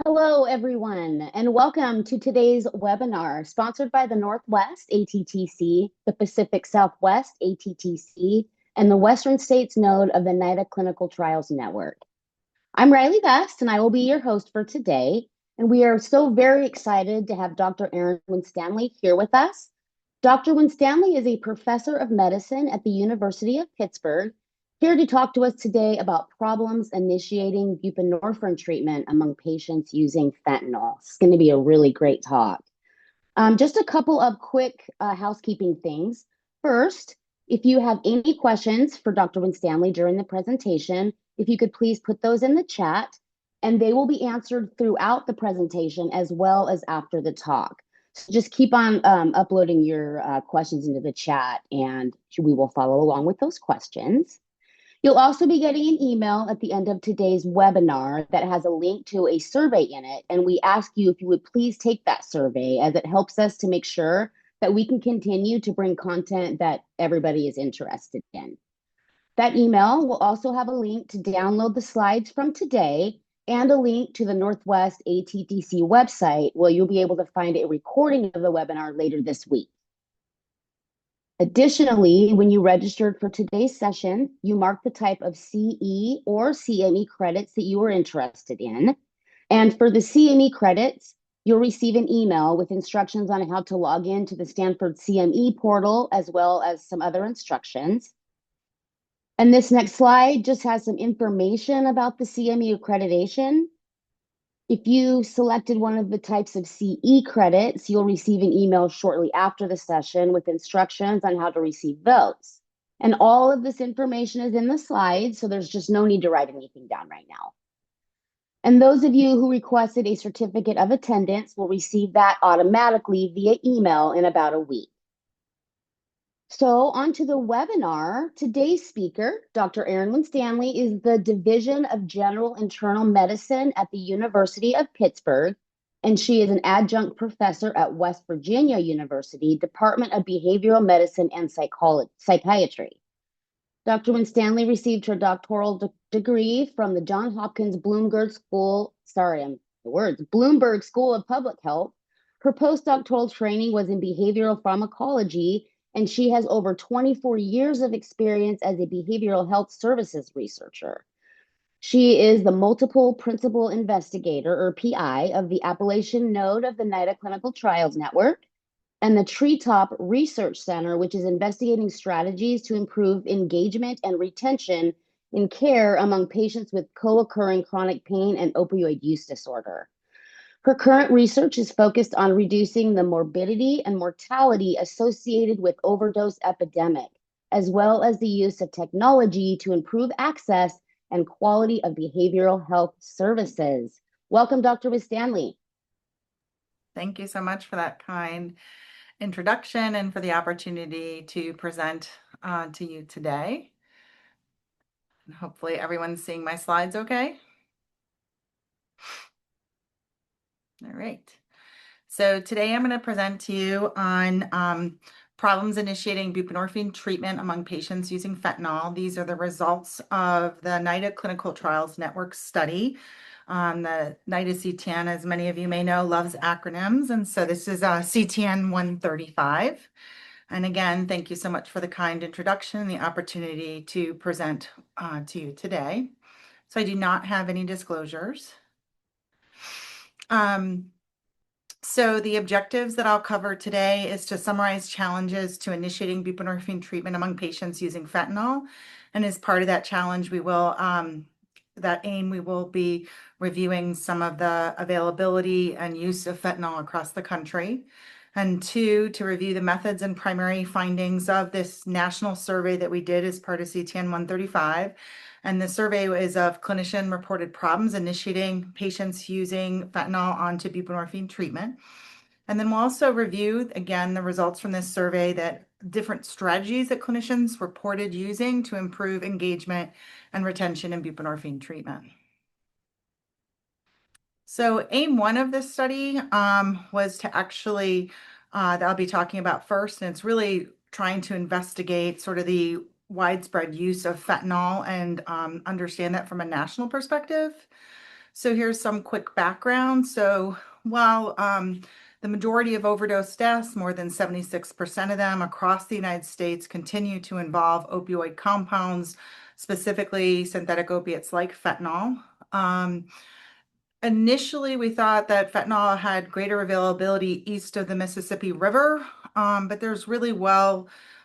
Hello, everyone, and welcome to today's webinar sponsored by the Northwest ATTC, the Pacific Southwest ATTC, and the Western States node of the NIDA Clinical Trials Network. I'm Riley Best, and I will be your host for today. And we are so very excited to have Dr. Erin Winstanley here with us. Dr. Winstanley is a professor of medicine at the University of Pittsburgh, here to talk to us today about problems initiating buprenorphine treatment among patients using fentanyl. It's going to be a really great talk. Just a couple of quick housekeeping things. First, if you have any questions for Dr. Winstanley during the presentation, if you could please put those in the chat, and they will be answered throughout the presentation as well as after the talk. So just keep on uploading your questions into the chat, and we will follow along with those questions. You'll also be getting an email at the end of today's webinar that has a link to a survey in it, and we ask you if you would please take that survey, as it helps us to make sure that we can continue to bring content that everybody is interested in. That email will also have a link to download the slides from today and a link to the Northwest ATTC website, where you'll be able to find a recording of the webinar later this week. Additionally, when you registered for today's session, you marked the type of CE or CME credits that you were interested in. And for the CME credits, you'll receive an email with instructions on how to log in to the Stanford CME portal, as well as some other instructions. And this next slide just has some information about the CME accreditation. If you selected one of the types of CE credits, you'll receive an email shortly after the session with instructions on how to receive those. And all of this information is in the slides, so there's just no need to write anything down right now. And those of you who requested a certificate of attendance will receive that automatically via email in about a week. So on to the webinar. Today's speaker, Dr. Erin Winstanley, is the Division of General Internal Medicine at the University of Pittsburgh, and she is an adjunct professor at West Virginia University, Department of Behavioral Medicine and Psychiatry. Dr. Winstanley received her doctoral degree from the Johns Hopkins Bloomberg School of Public Health. Her postdoctoral training was in behavioral pharmacology, and she has over 24 years of experience as a behavioral health services researcher. She is the multiple principal investigator, or PI, of the Appalachian node of the NIDA Clinical Trials Network and the Treetop Research Center, which is investigating strategies to improve engagement and retention in care among patients with co-occurring chronic pain and opioid use disorder. Her current research is focused on reducing the morbidity and mortality associated with overdose epidemic, as well as the use of technology to improve access and quality of behavioral health services. Welcome, Dr. Winstanley. Thank you so much for that kind introduction and for the opportunity to present to you today. And hopefully everyone's seeing my slides okay. All right. So today I'm going to present to you on problems initiating buprenorphine treatment among patients using fentanyl. These are the results of the NIDA Clinical Trials Network study. The NIDA CTN, as many of you may know, loves acronyms. And so this is CTN 135. And again, thank you so much for the kind introduction and the opportunity to present to you today. So I do not have any disclosures. So the objectives that I'll cover today is to summarize challenges to initiating buprenorphine treatment among patients using fentanyl. And as part of that challenge, we will be reviewing some of the availability and use of fentanyl across the country. And two, to review the methods and primary findings of this national survey that we did as part of CTN 135. And the survey is of clinician-reported problems initiating patients using fentanyl onto buprenorphine treatment. And then we'll also review, again, the results from this survey, that different strategies that clinicians reported using to improve engagement and retention in buprenorphine treatment. So aim one of this study was to actually, that I'll be talking about first, and it's really trying to investigate sort of the widespread use of fentanyl and understand that from a national perspective. So here's some quick background. So while the majority of overdose deaths, more than 76% of them across the United States, continue to involve opioid compounds, specifically synthetic opiates like fentanyl. Initially, we thought that fentanyl had greater availability east of the Mississippi River, but there's really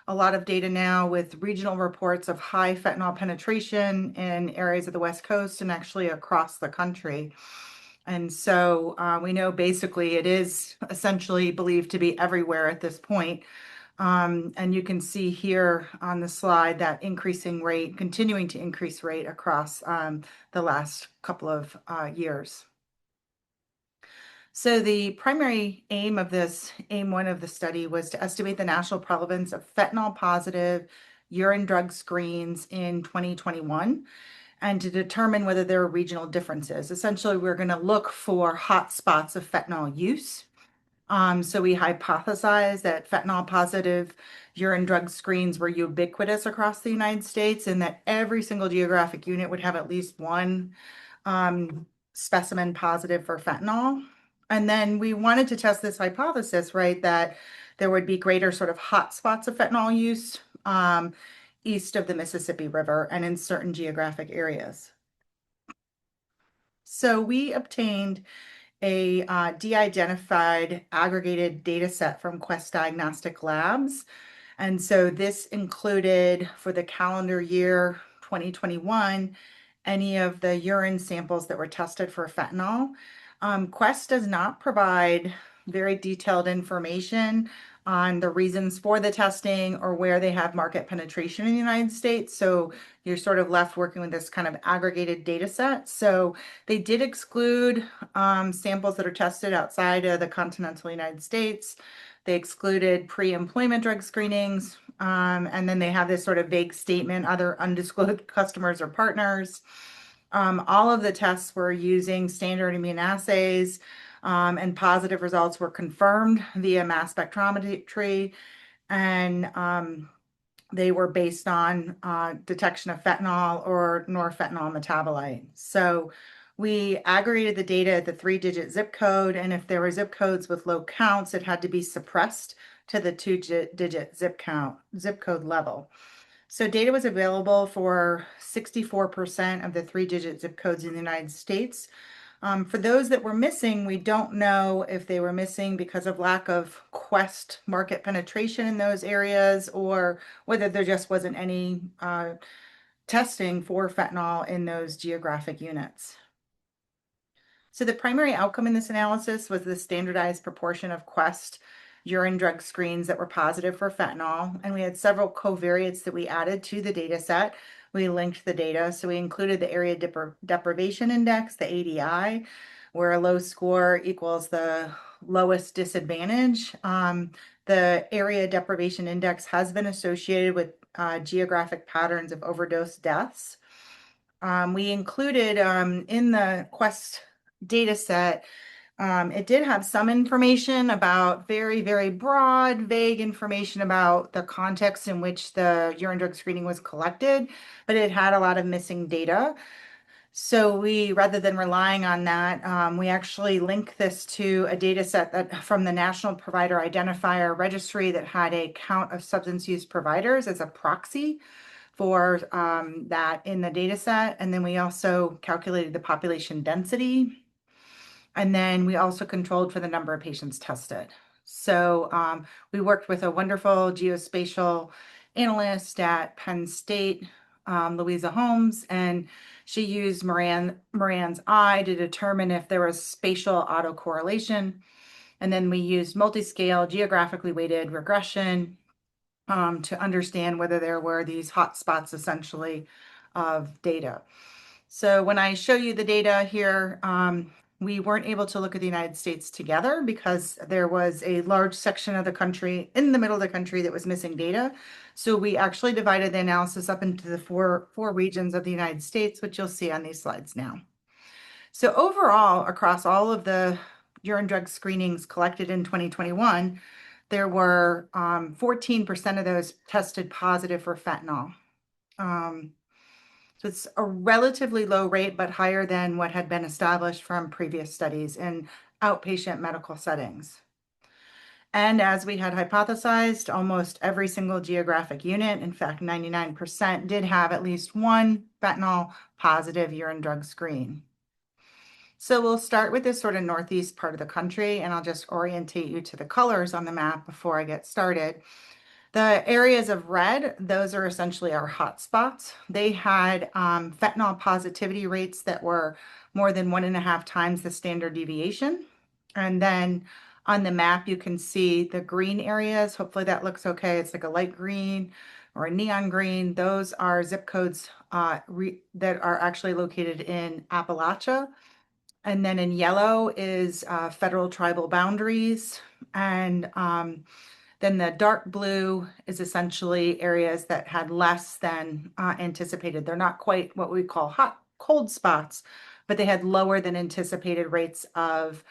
a lot of data now with regional reports of high fentanyl penetration in areas of the West Coast and actually across the country. And so we know basically it is essentially believed to be everywhere at this point. And you can see here on the slide that increasing rate, continuing to increase rate across the last couple of years. So the primary aim of this, aim one of the study, was to estimate the national prevalence of fentanyl positive urine drug screens in 2021 and to determine whether there are regional differences. Essentially, we're going to look for hot spots of fentanyl use. So we hypothesized that fentanyl positive urine drug screens were ubiquitous across the United States and that every single geographic unit would have at least one specimen positive for fentanyl. And then we wanted to test this hypothesis, right, that there would be greater sort of hot spots of fentanyl use east of the Mississippi River and in certain geographic areas. So we obtained a de-identified aggregated data set from Quest Diagnostic Labs. And so this included, for the calendar year 2021, any of the urine samples that were tested for fentanyl. Quest does not provide very detailed information on the reasons for the testing or where they have market penetration in the United States. So you're sort of left working with this kind of aggregated data set. So they did exclude samples that are tested outside of the continental United States. They excluded pre-employment drug screenings. And then they have this sort of vague statement, other undisclosed customers or partners. All of the tests were using standard immunoassays, and positive results were confirmed via mass spectrometry, and they were based on detection of fentanyl or norfentanyl metabolite. So we aggregated the data at the 3-digit zip code, and if there were zip codes with low counts, it had to be suppressed to the 2-digit zip code level. So data was available for 64% of the 3-digit zip codes in the United States. For those that were missing, we don't know if they were missing because of lack of Quest market penetration in those areas or whether there just wasn't any testing for fentanyl in those geographic units. So the primary outcome in this analysis was the standardized proportion of Quest urine drug screens that were positive for fentanyl. And we had several covariates that we added to the data set. We linked the data. So we included the area deprivation index, the ADI, where a low score equals the lowest disadvantage. The area deprivation index has been associated with geographic patterns of overdose deaths. We included in the Quest data set, it did have some information about very, very broad, vague information about the context in which the urine drug screening was collected, but it had a lot of missing data. So we, rather than relying on that, we actually link this to a data set that from the National Provider Identifier Registry that had a count of substance use providers as a proxy for that in the data set. And then we also calculated the population density. And then we also controlled for the number of patients tested. So we worked with a wonderful geospatial analyst at Penn State, Louisa Holmes, and she used Moran's eye to determine if there was spatial autocorrelation. And then we used multi-scale geographically weighted regression to understand whether there were these hotspots essentially of data. So when I show you the data here, we weren't able to look at the United States together because there was a large section of the country in the middle of the country that was missing data. So we actually divided the analysis up into the four regions of the United States, which you'll see on these slides now. So overall, across all of the urine drug screenings collected in 2021, there were 14% of those tested positive for fentanyl. So it's a relatively low rate, but higher than what had been established from previous studies in outpatient medical settings. And as we had hypothesized, almost every single geographic unit, in fact, 99%, did have at least one fentanyl positive urine drug screen. So we'll start with this sort of northeast part of the country, and I'll just orientate you to the colors on the map before I get started. The areas of red, those are essentially our hotspots. They had fentanyl positivity rates that were more than 1.5 times the standard deviation. And then on the map, you can see the green areas. Hopefully that looks okay. It's like a light green or a neon green. Those are zip codes that are actually located in Appalachia. And then in yellow is federal tribal boundaries. And then the dark blue is essentially areas that had less than anticipated. They're not quite what we call hot, cold spots, but they had lower than anticipated rates of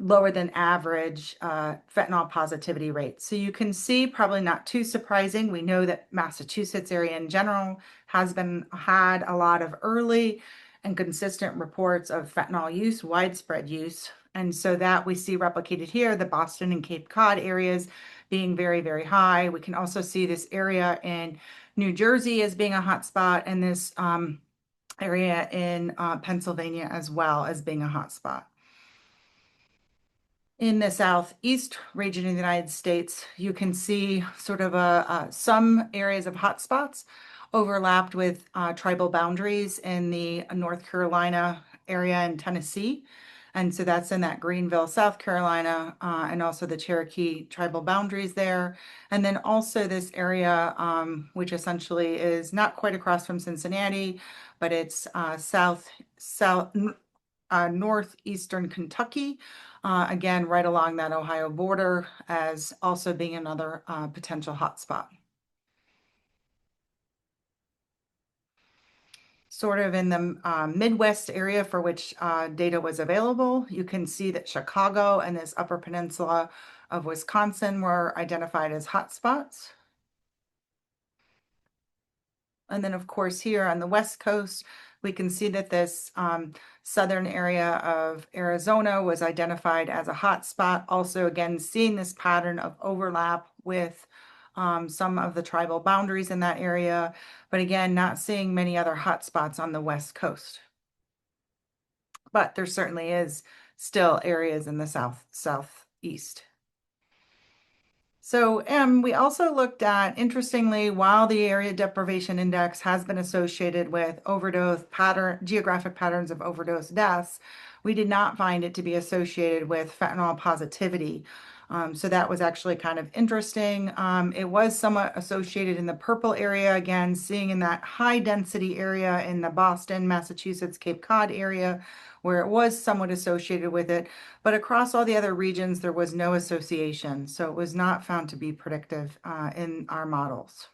lower than average fentanyl positivity rates. So you can see, probably not too surprising, we know that Massachusetts area in general had a lot of early and consistent reports of fentanyl use, widespread use. And so that we see replicated here, the Boston and Cape Cod areas being very, very high. We can also see this area in New Jersey as being a hotspot, and this area in Pennsylvania as well as being a hotspot. In the southeast region of the United States, you can see sort of some areas of hotspots overlapped with tribal boundaries in the North Carolina area and Tennessee. And so that's in that Greenville, South Carolina, and also the Cherokee tribal boundaries there. And then also this area, which essentially is not quite across from Cincinnati, but it's northeastern Kentucky, again, right along that Ohio border, as also being another potential hotspot. Sort of in the Midwest area for which data was available, you can see that Chicago and this upper peninsula of Wisconsin were identified as hotspots. And then, of course, here on the West Coast, we can see that this southern area of Arizona was identified as a hotspot. Also, again, seeing this pattern of overlap with some of the tribal boundaries in that area, but again, not seeing many other hotspots on the West Coast. But there certainly is still areas in the southeast. So we also looked at, interestingly, while the area deprivation index has been associated with geographic patterns of overdose deaths, we did not find it to be associated with fentanyl positivity. So that was actually kind of interesting. It was somewhat associated in the purple area, again, seeing in that high density area in the Boston, Massachusetts, Cape Cod area, where it was somewhat associated with it. But across all the other regions, there was no association. So it was not found to be predictive in our models.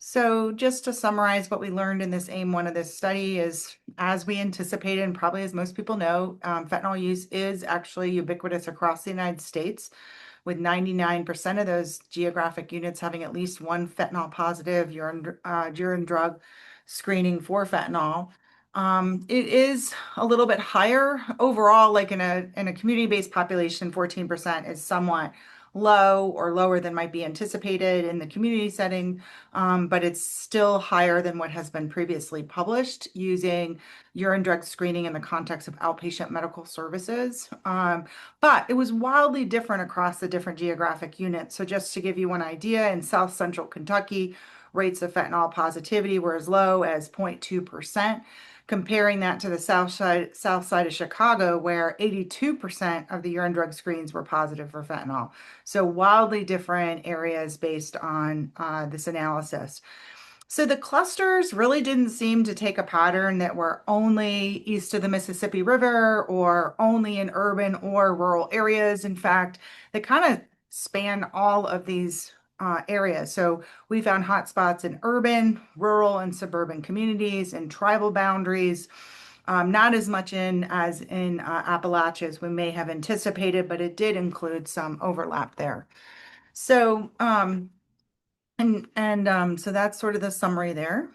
So just to summarize what we learned in this AIM-1 of this study is, as we anticipated, and probably as most people know, fentanyl use is actually ubiquitous across the United States, with 99% of those geographic units having at least one fentanyl positive urine drug screening for fentanyl. It is a little bit higher overall, like in a community-based population, 14% is somewhat low or lower than might be anticipated in the community setting, but it's still higher than what has been previously published using urine drug screening in the context of outpatient medical services. But it was wildly different across the different geographic units. So just to give you one idea, in South Central Kentucky, rates of fentanyl positivity were as low as 0.2%. Comparing that to the south side of Chicago, where 82% of the urine drug screens were positive for fentanyl. So wildly different areas based on this analysis. So the clusters really didn't seem to take a pattern that were only east of the Mississippi River or only in urban or rural areas. In fact, they kind of span all of these areas. So we found hotspots in urban, rural, and suburban communities and tribal boundaries. Not as much as in Appalachia as we may have anticipated, but it did include some overlap there. So so that's sort of the summary there.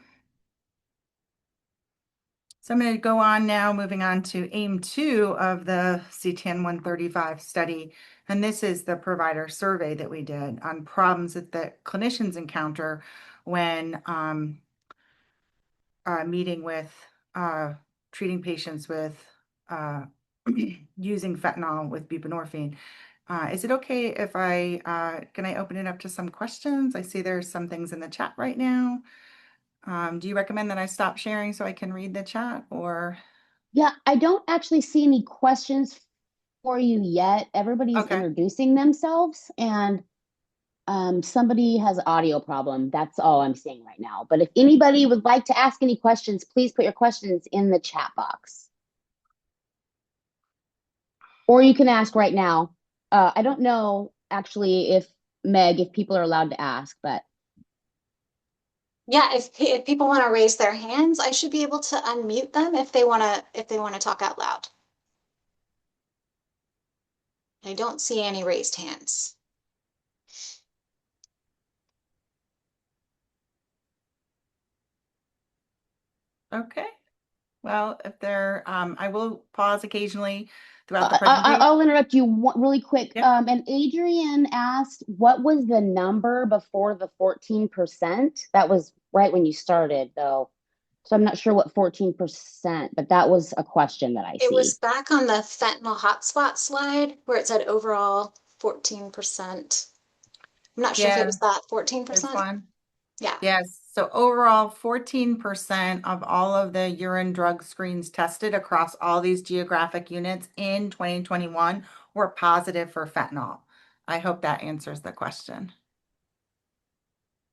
So I'm going to go on now, moving on to aim 2 of the CTN 135 study. And this is the provider survey that we did on problems that clinicians encounter when meeting with treating patients with using fentanyl with buprenorphine. Is it okay if can I open it up to some questions? I see there's some things in the chat right now. Do you recommend that I stop sharing so I can read the chat, or? Yeah, I don't actually see any questions for you yet. Everybody's Okay. introducing themselves, and somebody has an audio problem. That's all I'm seeing right now. But if anybody would like to ask any questions, please put your questions in the chat box. Or you can ask right now. I don't know actually if Meg, if people are allowed to ask, but Yeah, if people want to raise their hands, I should be able to unmute them if they want to talk out loud. I don't see any raised hands. Okay. Well, if I will pause occasionally throughout the presentation. I'll interrupt you really quick. Yep. And Adrian asked, what was the number before the 14%? That was right when you started, though. So I'm not sure what 14%, but that was a question that I It was see. back on the fentanyl hotspot slide where it said overall 14%. I'm not sure if it Yeah, was that this 14%. one. Yeah. Yes. So overall, 14% of all of the urine drug screens tested across all these geographic units in 2021 were positive for fentanyl. I hope that answers the question.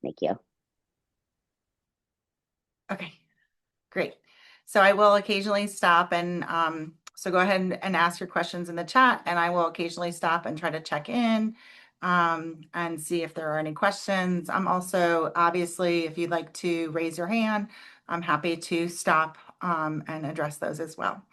Thank you. Okay, great. So I will occasionally stop and so go ahead and ask your questions in the chat, and I will occasionally stop and try to check in and see if there are any questions. I'm also, obviously, if you'd like to raise your hand, I'm happy to stop and address those as well.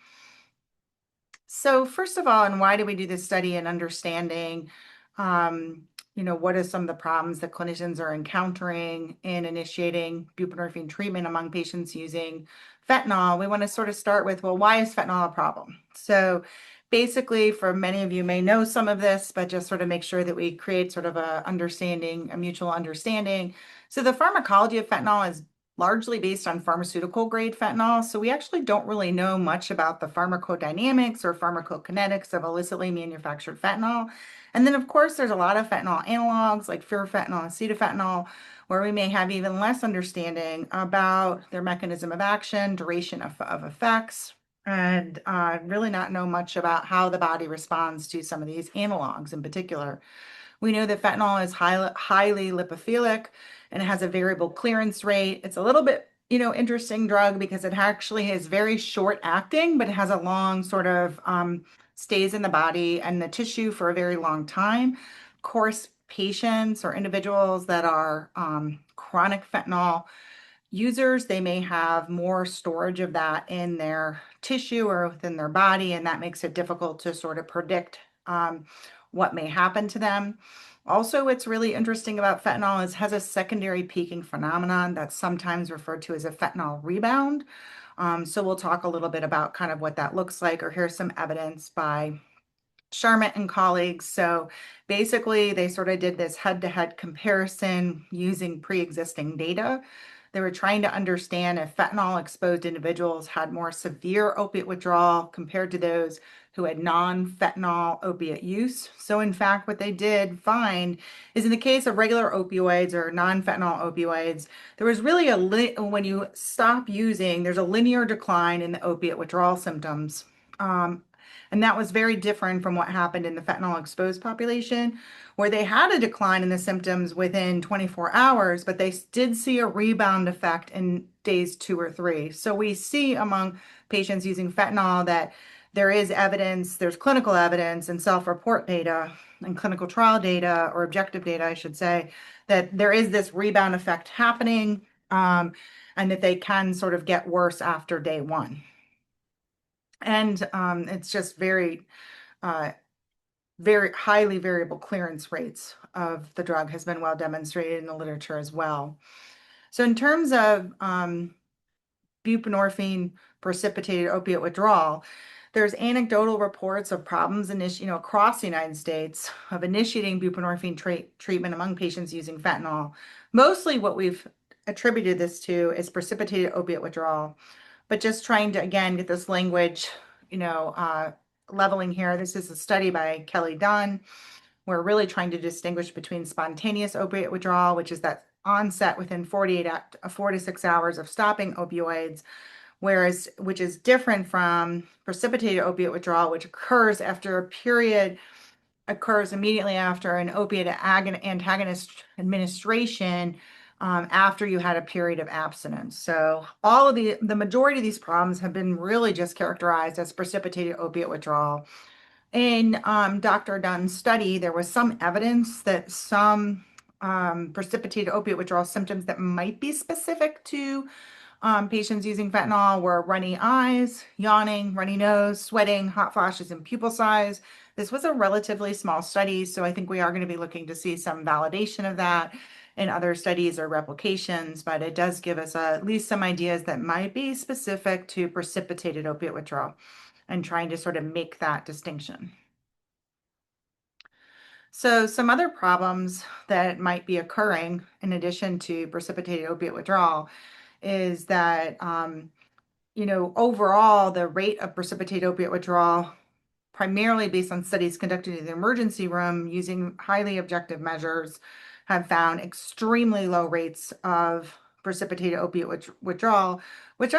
So first of all, and why do we do this study, and understanding, what are some of the problems that clinicians are encountering in initiating buprenorphine treatment among patients using fentanyl? We want to sort of start with, well, why is fentanyl a problem? So basically, for many of you may know some of this, but just sort of make sure that we create sort of a mutual understanding. So the pharmacology of fentanyl is largely based on pharmaceutical grade fentanyl. So we actually don't really know much about the pharmacodynamics or pharmacokinetics of illicitly manufactured fentanyl. And then, of course, there's a lot of fentanyl analogs like fentanyl, acetafentanil, where we may have even less understanding about their mechanism of action, duration of effects, and really not know much about how the body responds to some of these analogs in particular. We know that fentanyl is highly lipophilic and it has a variable clearance rate. It's a little bit, interesting drug because it actually is very short acting, but it has a long sort of stays in the body and the tissue for a very long time. Of course, patients or individuals that are chronic fentanyl users, they may have more storage of that in their tissue or within their body, and that makes it difficult to sort of predict what may happen to them. Also, what's really interesting about fentanyl is it has a secondary peaking phenomenon that's sometimes referred to as a fentanyl rebound. So we'll talk a little bit about kind of what that looks like, or here's some evidence by Sharmat and colleagues. So basically, they sort of did this head-to-head comparison using pre-existing data. They were trying to understand if fentanyl-exposed individuals had more severe opiate withdrawal compared to those who had non-fentanyl opiate use. So in fact, what they did find is in the case of regular opioids or non-fentanyl opioids, there was really when you stop using, there's a linear decline in the opiate withdrawal symptoms. And that was very different from what happened in the fentanyl exposed population, where they had a decline in the symptoms within 24 hours, but they did see a rebound effect in days 2 or 3. So we see among patients using fentanyl that there is evidence, there's clinical evidence and self-report data and clinical trial data, or objective data, I should say, that there is this rebound effect happening, and that they can sort of get worse after day 1. And it's just very highly variable clearance rates of the drug has been well demonstrated in the literature as well. So in terms of buprenorphine precipitated opiate withdrawal, there's anecdotal reports of problems across the United States of initiating buprenorphine treatment among patients using fentanyl. Mostly what we've attributed this to is precipitated opiate withdrawal, but just trying to, again, get this language, leveling here. This is a study by Kelly Dunn. We're really trying to distinguish between spontaneous opiate withdrawal, which is that onset within 4 to 6 hours of stopping opioids, which is different from precipitated opiate withdrawal, which occurs immediately after an opiate antagonist administration, after you had a period of abstinence. So all of the majority of these problems have been really just characterized as precipitated opiate withdrawal. In Dr. Dunn's study, there was some evidence that some precipitated opiate withdrawal symptoms that might be specific to patients using fentanyl were runny eyes, yawning, runny nose, sweating, hot flashes, and pupil size. This was a relatively small study, so I think we are going to be looking to see some validation of that in other studies or replications, but it does give us at least some ideas that might be specific to precipitated opiate withdrawal and trying to sort of make that distinction. So some other problems that might be occurring in addition to precipitated opiate withdrawal is that, overall, the rate of precipitated opiate withdrawal, primarily based on studies conducted in the emergency room using highly objective measures, have found extremely low rates of precipitated opiate withdrawal, which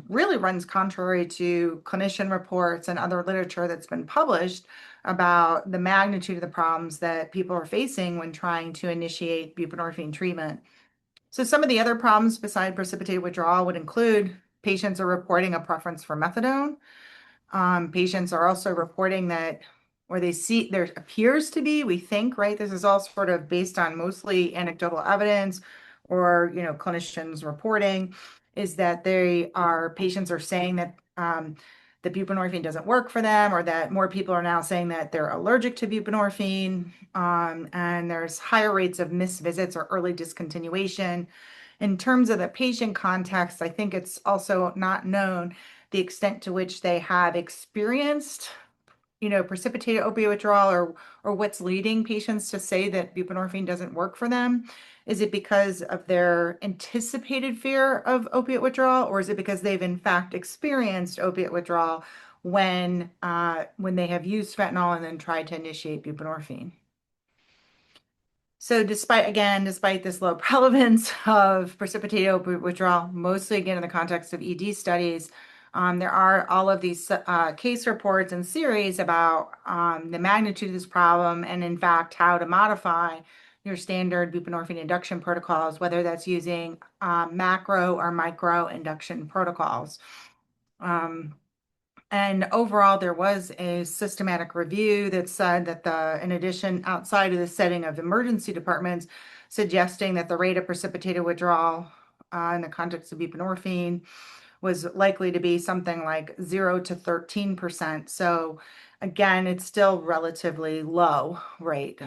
really runs contrary to clinician reports and other literature that's been published about the magnitude of the problems that people are facing when trying to initiate buprenorphine treatment. So some of the other problems beside precipitated withdrawal would include patients are reporting a preference for methadone. Patients are also reporting that, or they see, there appears to be, we think, right? This is all sort of based on mostly anecdotal evidence or, clinicians reporting, is that patients are saying that the buprenorphine doesn't work for them, or that more people are now saying that they're allergic to buprenorphine, and there's higher rates of missed visits or early discontinuation. In terms of the patient context, I think it's also not known the extent to which they have experienced, precipitated opiate withdrawal, or what's leading patients to say that buprenorphine doesn't work for them. Is it because of their anticipated fear of opiate withdrawal, or is it because they've in fact experienced opiate withdrawal when they have used fentanyl and then tried to initiate buprenorphine? So despite this low prevalence of precipitated opiate withdrawal, mostly again in the context of ED studies, there are all of these case reports and series about the magnitude of this problem and in fact how to modify your standard buprenorphine induction protocols, whether that's using macro or micro induction protocols. And overall, there was a systematic review that said that in addition, outside of the setting of emergency departments, suggesting that the rate of precipitated withdrawal in the context of buprenorphine was likely to be something like 0 to 13%. So again, it's still relatively low rate,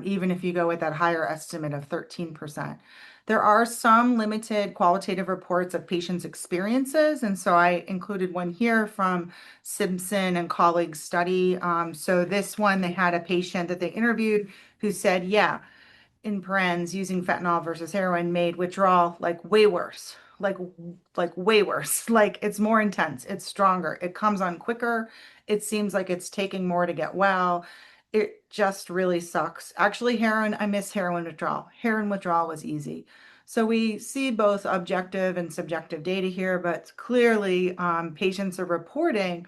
even if you go with that higher estimate of 13%. There are some limited qualitative reports of patients' experiences, and so I included one here from Simpson and colleagues' study. So this one, they had a patient that they interviewed who said, yeah, in parens, using fentanyl versus heroin made withdrawal like way worse, like way worse. Like it's more intense, it's stronger, it comes on quicker, it seems like it's taking more to get well. It just really sucks. Actually, I miss heroin withdrawal. Heroin withdrawal was easy. So we see both objective and subjective data here, but clearly patients are reporting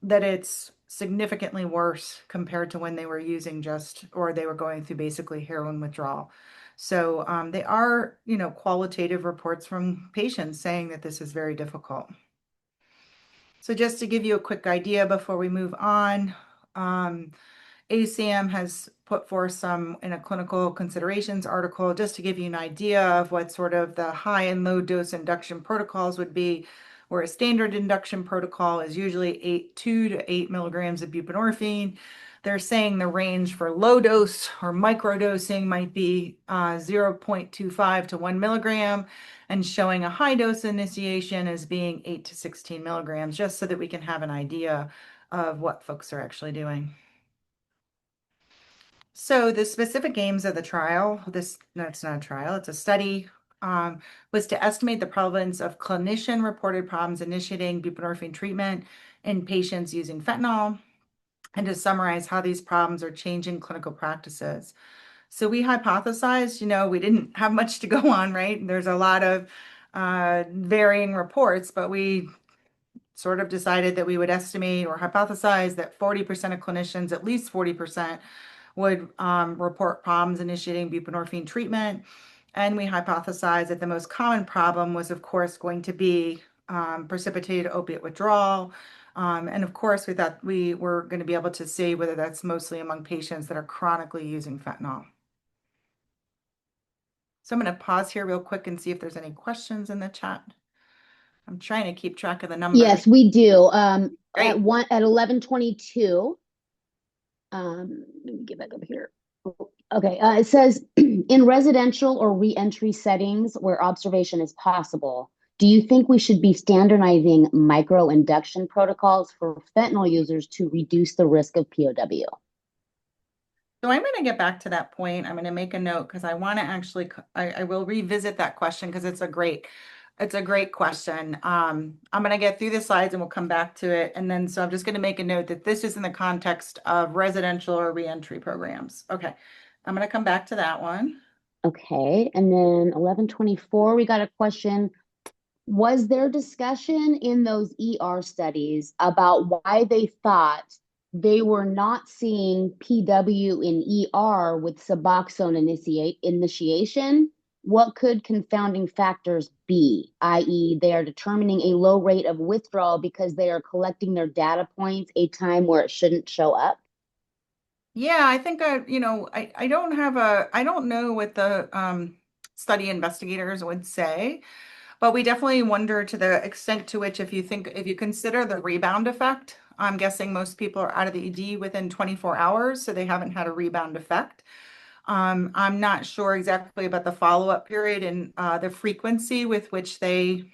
that it's significantly worse compared to when they were using or they were going through basically heroin withdrawal. So they are, qualitative reports from patients saying that this is very difficult. So just to give you a quick idea before we move on, ACM has put forth some in a clinical considerations article, just to give you an idea of what sort of the high and low dose induction protocols would be, where a standard induction protocol is usually 2 to 8 milligrams of buprenorphine. they're saying the range for low dose or microdosing might be 0.25 to 1 milligram, and showing a high dose initiation as being 8 to 16 milligrams, just so that we can have an idea of what folks are actually doing. So the specific aims of the trial, no, it's not a trial, it's a study, was to estimate the prevalence of clinician-reported problems initiating buprenorphine treatment in patients using fentanyl, and to summarize how these problems are changing clinical practices. So we hypothesized, we didn't have much to go on, right? There's a lot of varying reports, but we sort of decided that we would estimate or hypothesize that 40% of clinicians, at least 40%, would report problems initiating buprenorphine treatment. And we hypothesized that the most common problem was, of course, going to be precipitated opiate withdrawal. And of course, we thought we were going to be able to see whether that's mostly among patients that are chronically using fentanyl. So I'm going to pause here real quick and see if there's any questions in the chat. I'm trying to keep track of the numbers. Yes, we do. Great. At 11:22. Let me get back up here. Okay, it says in residential or reentry settings where observation is possible, do you think we should be standardizing micro-induction protocols for fentanyl users to reduce the risk of POW? So I'm going to get back to that point. I'm going to make a note because I want to actually, I will revisit that question because it's a great question. I'm going to get through the slides and we'll come back to it. And then, so I'm just going to make a note that this is in the context of residential or reentry programs. Okay. I'm going to come back to that one. Okay. And then 11:24, we got a question. Was there discussion in those ER studies about why they thought they were not seeing PW in ER with Suboxone initiation? What could confounding factors be, i.e., they are determining a low rate of withdrawal because they are collecting their data points a time where it shouldn't show up? Yeah, I think I don't know what the study investigators would say, but we definitely wonder to the extent to which if you consider the rebound effect, I'm guessing most people are out of the ED within 24 hours, so they haven't had a rebound effect. I'm not sure exactly about the follow-up period and the frequency with which they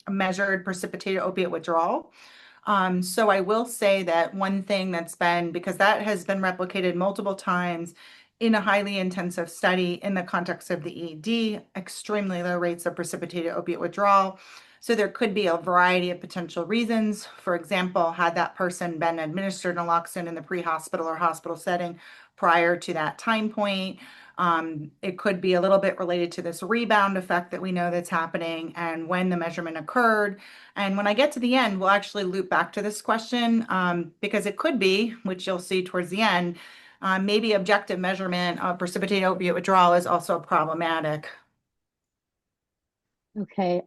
measured precipitated opiate withdrawal. So I will say that one thing because that has been replicated multiple times in a highly intensive study in the context of the ED, extremely low rates of precipitated opiate withdrawal. So there could be a variety of potential reasons. For example, had that person been administered naloxone in the pre-hospital or hospital setting prior to that time point, it could be a little bit related to this rebound effect that we know that's happening and when the measurement occurred. And when I get to the end, we'll actually loop back to this question because it could be, which you'll see towards the end, maybe objective measurement of precipitated opiate withdrawal is also problematic. Okay.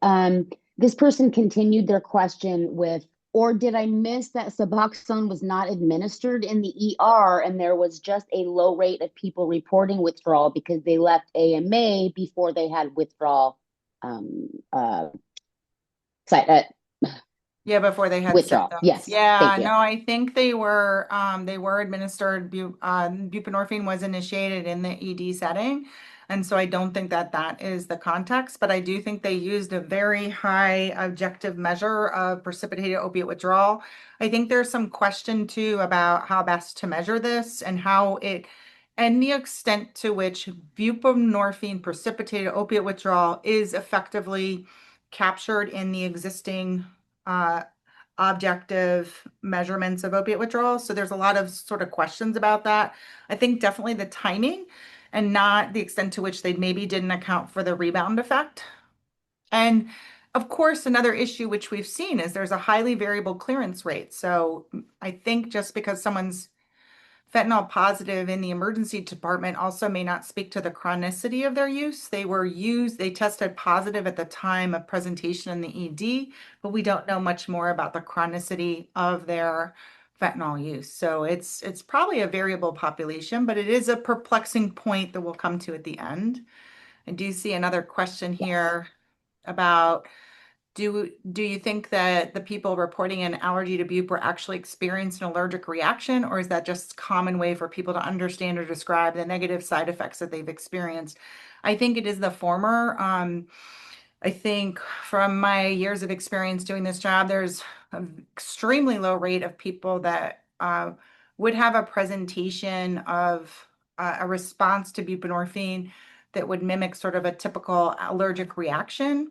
This person continued their question with, or did I miss that Suboxone was not administered in the ER and there was just a low rate of people reporting withdrawal because they left AMA before they had withdrawal Yeah, before they had withdrawal. symptoms. Yes. Yeah, Thank you. no, I think they were administered, buprenorphine was initiated in the ED setting. And so I don't think that is the context, but I do think they used a very high objective measure of precipitated opiate withdrawal. I think there's some question too about how best to measure this and and the extent to which buprenorphine precipitated opiate withdrawal is effectively captured in the existing objective measurements of opiate withdrawal. So there's a lot of sort of questions about that. I think definitely the timing and not the extent to which they maybe didn't account for the rebound effect. And of course, another issue which we've seen is there's a highly variable clearance rate. So I think just because someone's fentanyl positive in the emergency department also may not speak to the chronicity of their use. They tested positive at the time of presentation in the ED, but we don't know much more about the chronicity of their fentanyl use. So it's probably a variable population, but it is a perplexing point that we'll come to at the end. I do see another question here about do you think that the people reporting an allergy to bupe were actually experienced an allergic reaction, or is that just a common way for people to understand or describe the negative side effects that they've experienced? I think it is the former. I think from my years of experience doing this job, there's an extremely low rate of people that would have a presentation of a response to buprenorphine that would mimic sort of a typical allergic reaction.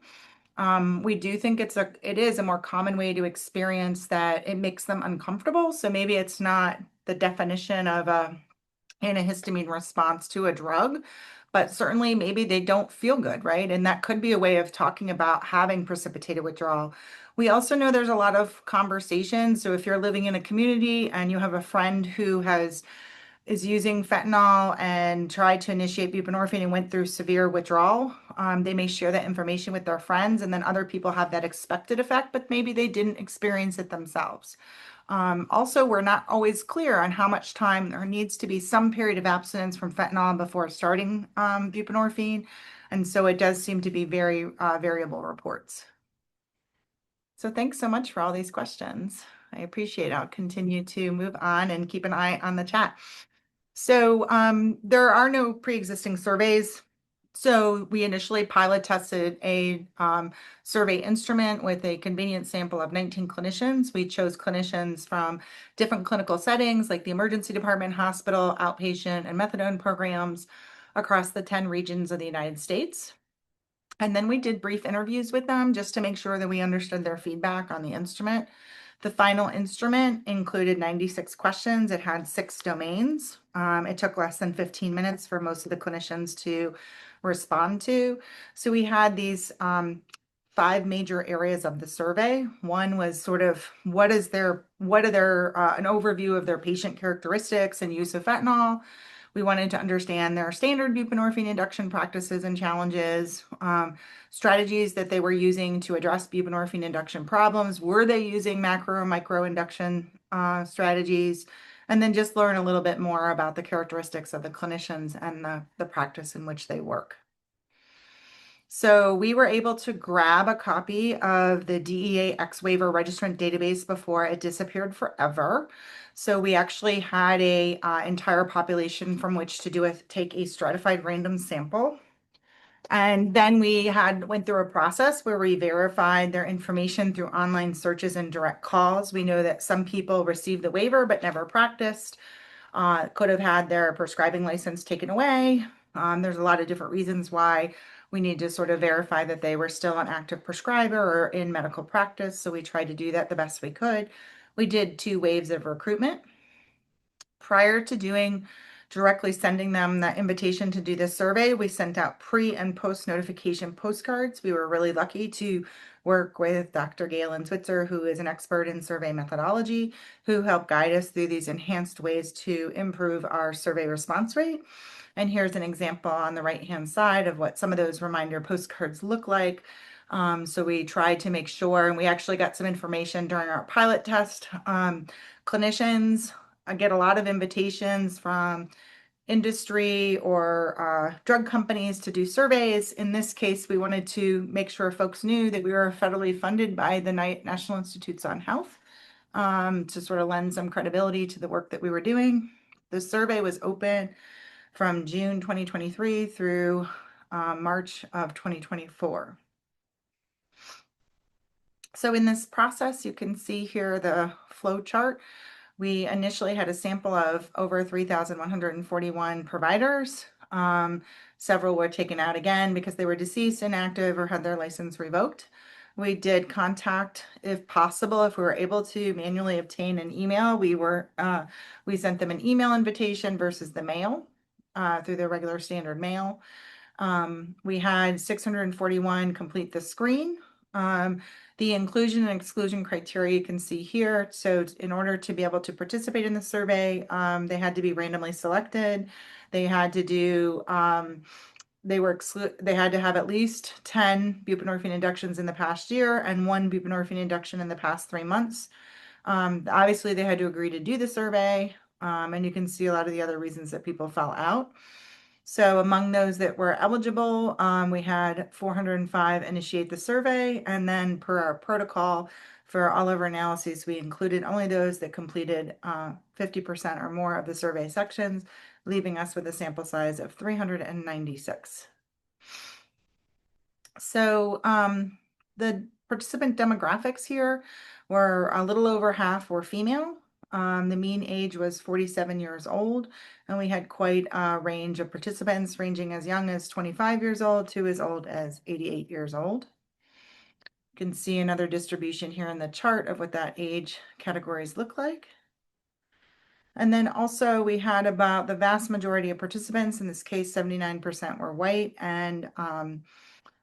We do think it is a more common way to experience that it makes them uncomfortable. So maybe it's not the definition of a antihistamine response to a drug, but certainly maybe they don't feel good, right? And that could be a way of talking about having precipitated withdrawal. We also know there's a lot of conversations. So if you're living in a community and you have a friend who is using fentanyl and tried to initiate buprenorphine and went through severe withdrawal, they may share that information with their friends, and then other people have that expected effect, but maybe they didn't experience it themselves. Also, we're not always clear on how much time there needs to be some period of abstinence from fentanyl before starting buprenorphine. And so it does seem to be very variable reports. So thanks so much for all these questions. I appreciate it. I'll continue to move on and keep an eye on the chat. So there are no pre-existing surveys. So we initially pilot tested a survey instrument with a convenient sample of 19 clinicians. We chose clinicians from different clinical settings like the emergency department, hospital, outpatient, and methadone programs across the 10 regions of the United States. And then we did brief interviews with them just to make sure that we understood their feedback on the instrument. The final instrument included 96 questions. It had 6 domains. It took less than 15 minutes for most of the clinicians to respond to. So we had these 5 major areas of the survey. One was sort of an overview of their patient characteristics and use of fentanyl. We wanted to understand their standard buprenorphine induction practices and challenges, strategies that they were using to address buprenorphine induction problems. Were they using macro or micro induction strategies? And then just learn a little bit more about the characteristics of the clinicians and the practice in which they work. So we were able to grab a copy of the DEA X-Waiver registrant database before it disappeared forever. So we actually had a entire population from which to take a stratified random sample. And then we went through a process where we verified their information through online searches and direct calls. We know that some people received the waiver but never practiced, could have had their prescribing license taken away. There's a lot of different reasons why we need to sort of verify that they were still an active prescriber or in medical practice. So we tried to do that the best we could. We did 2 waves of recruitment. Prior to directly sending them that invitation to do this survey, we sent out pre and post notification postcards. We were really lucky to work with Dr. Galen Switzer, who is an expert in survey methodology, who helped guide us through these enhanced ways to improve our survey response rate. And here's an example on the right-hand side of what some of those reminder postcards look like. So we tried to make sure, and we actually got some information during our pilot test. Clinicians get a lot of invitations from industry or drug companies to do surveys. In this case, we wanted to make sure folks knew that we were federally funded by the National Institutes on Health to sort of lend some credibility to the work that we were doing. The survey was open from June 2023 through March of 2024. So in this process, you can see here the flow chart. We initially had a sample of over 3,141 providers. Several were taken out again because they were deceased, inactive, or had their license revoked. We did contact, if possible, if we were able to manually obtain an email. We sent them an email invitation versus the mail through their regular standard mail. We had 641 complete the screen. The inclusion and exclusion criteria you can see here. So in order to be able to participate in the survey, they had to be randomly selected. They had to do, they had to have at least 10 buprenorphine inductions in the past year and 1 buprenorphine induction in the past 3 months. Obviously, they had to agree to do the survey, and you can see a lot of the other reasons that people fell out. So among those that were eligible, we had 405 initiate the survey, and then per our protocol for all of our analyses, we included only those that completed 50% or more of the survey sections, leaving us with a sample size of 396. So the participant demographics here were a little over half were female. The mean age was 47 years old, and we had quite a range of participants ranging as young as 25 years old to as old as 88 years old. You can see another distribution here in the chart of what that age categories look like. And then also we had about the vast majority of participants, in this case 79% were white, and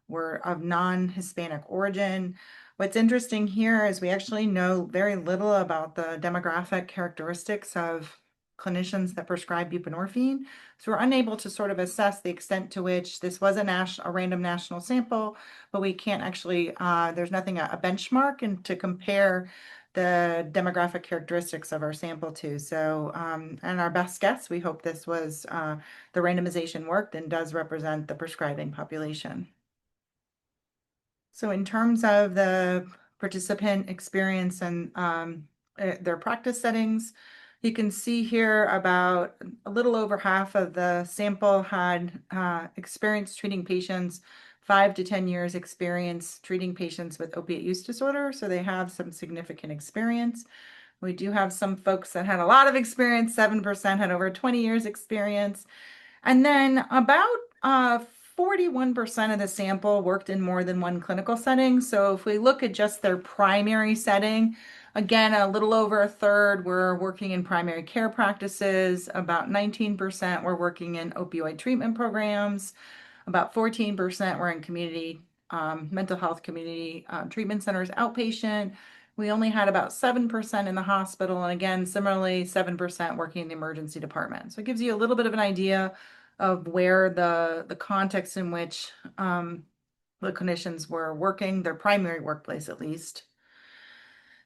were of non-Hispanic origin. What's interesting here is we actually know very little about the demographic characteristics of clinicians that prescribe buprenorphine. So we're unable to sort of assess the extent to which this was a random national sample, but we can't actually, there's nothing, a benchmark and to compare the demographic characteristics of our sample to. So, and our best guess, we hope this was, the randomization worked and does represent the prescribing population. So in terms of the participant experience and their practice settings, you can see here about a little over half of the sample had experience treating patients, 5 to 10 years experience treating patients with opiate use disorder. So they have some significant experience. We do have some folks that had a lot of experience, 7% had over 20 years experience. And then about 41% of the sample worked in more than one clinical setting. So if we look at just their primary setting, again, a little over a third were working in primary care practices, about 19% were working in opioid treatment programs, about 14% were in community mental health community treatment centers outpatient. We only had about 7% in the hospital, and again, similarly, 7% working in the emergency department. So it gives you a little bit of an idea of where the context in which the clinicians were working, their primary workplace at least.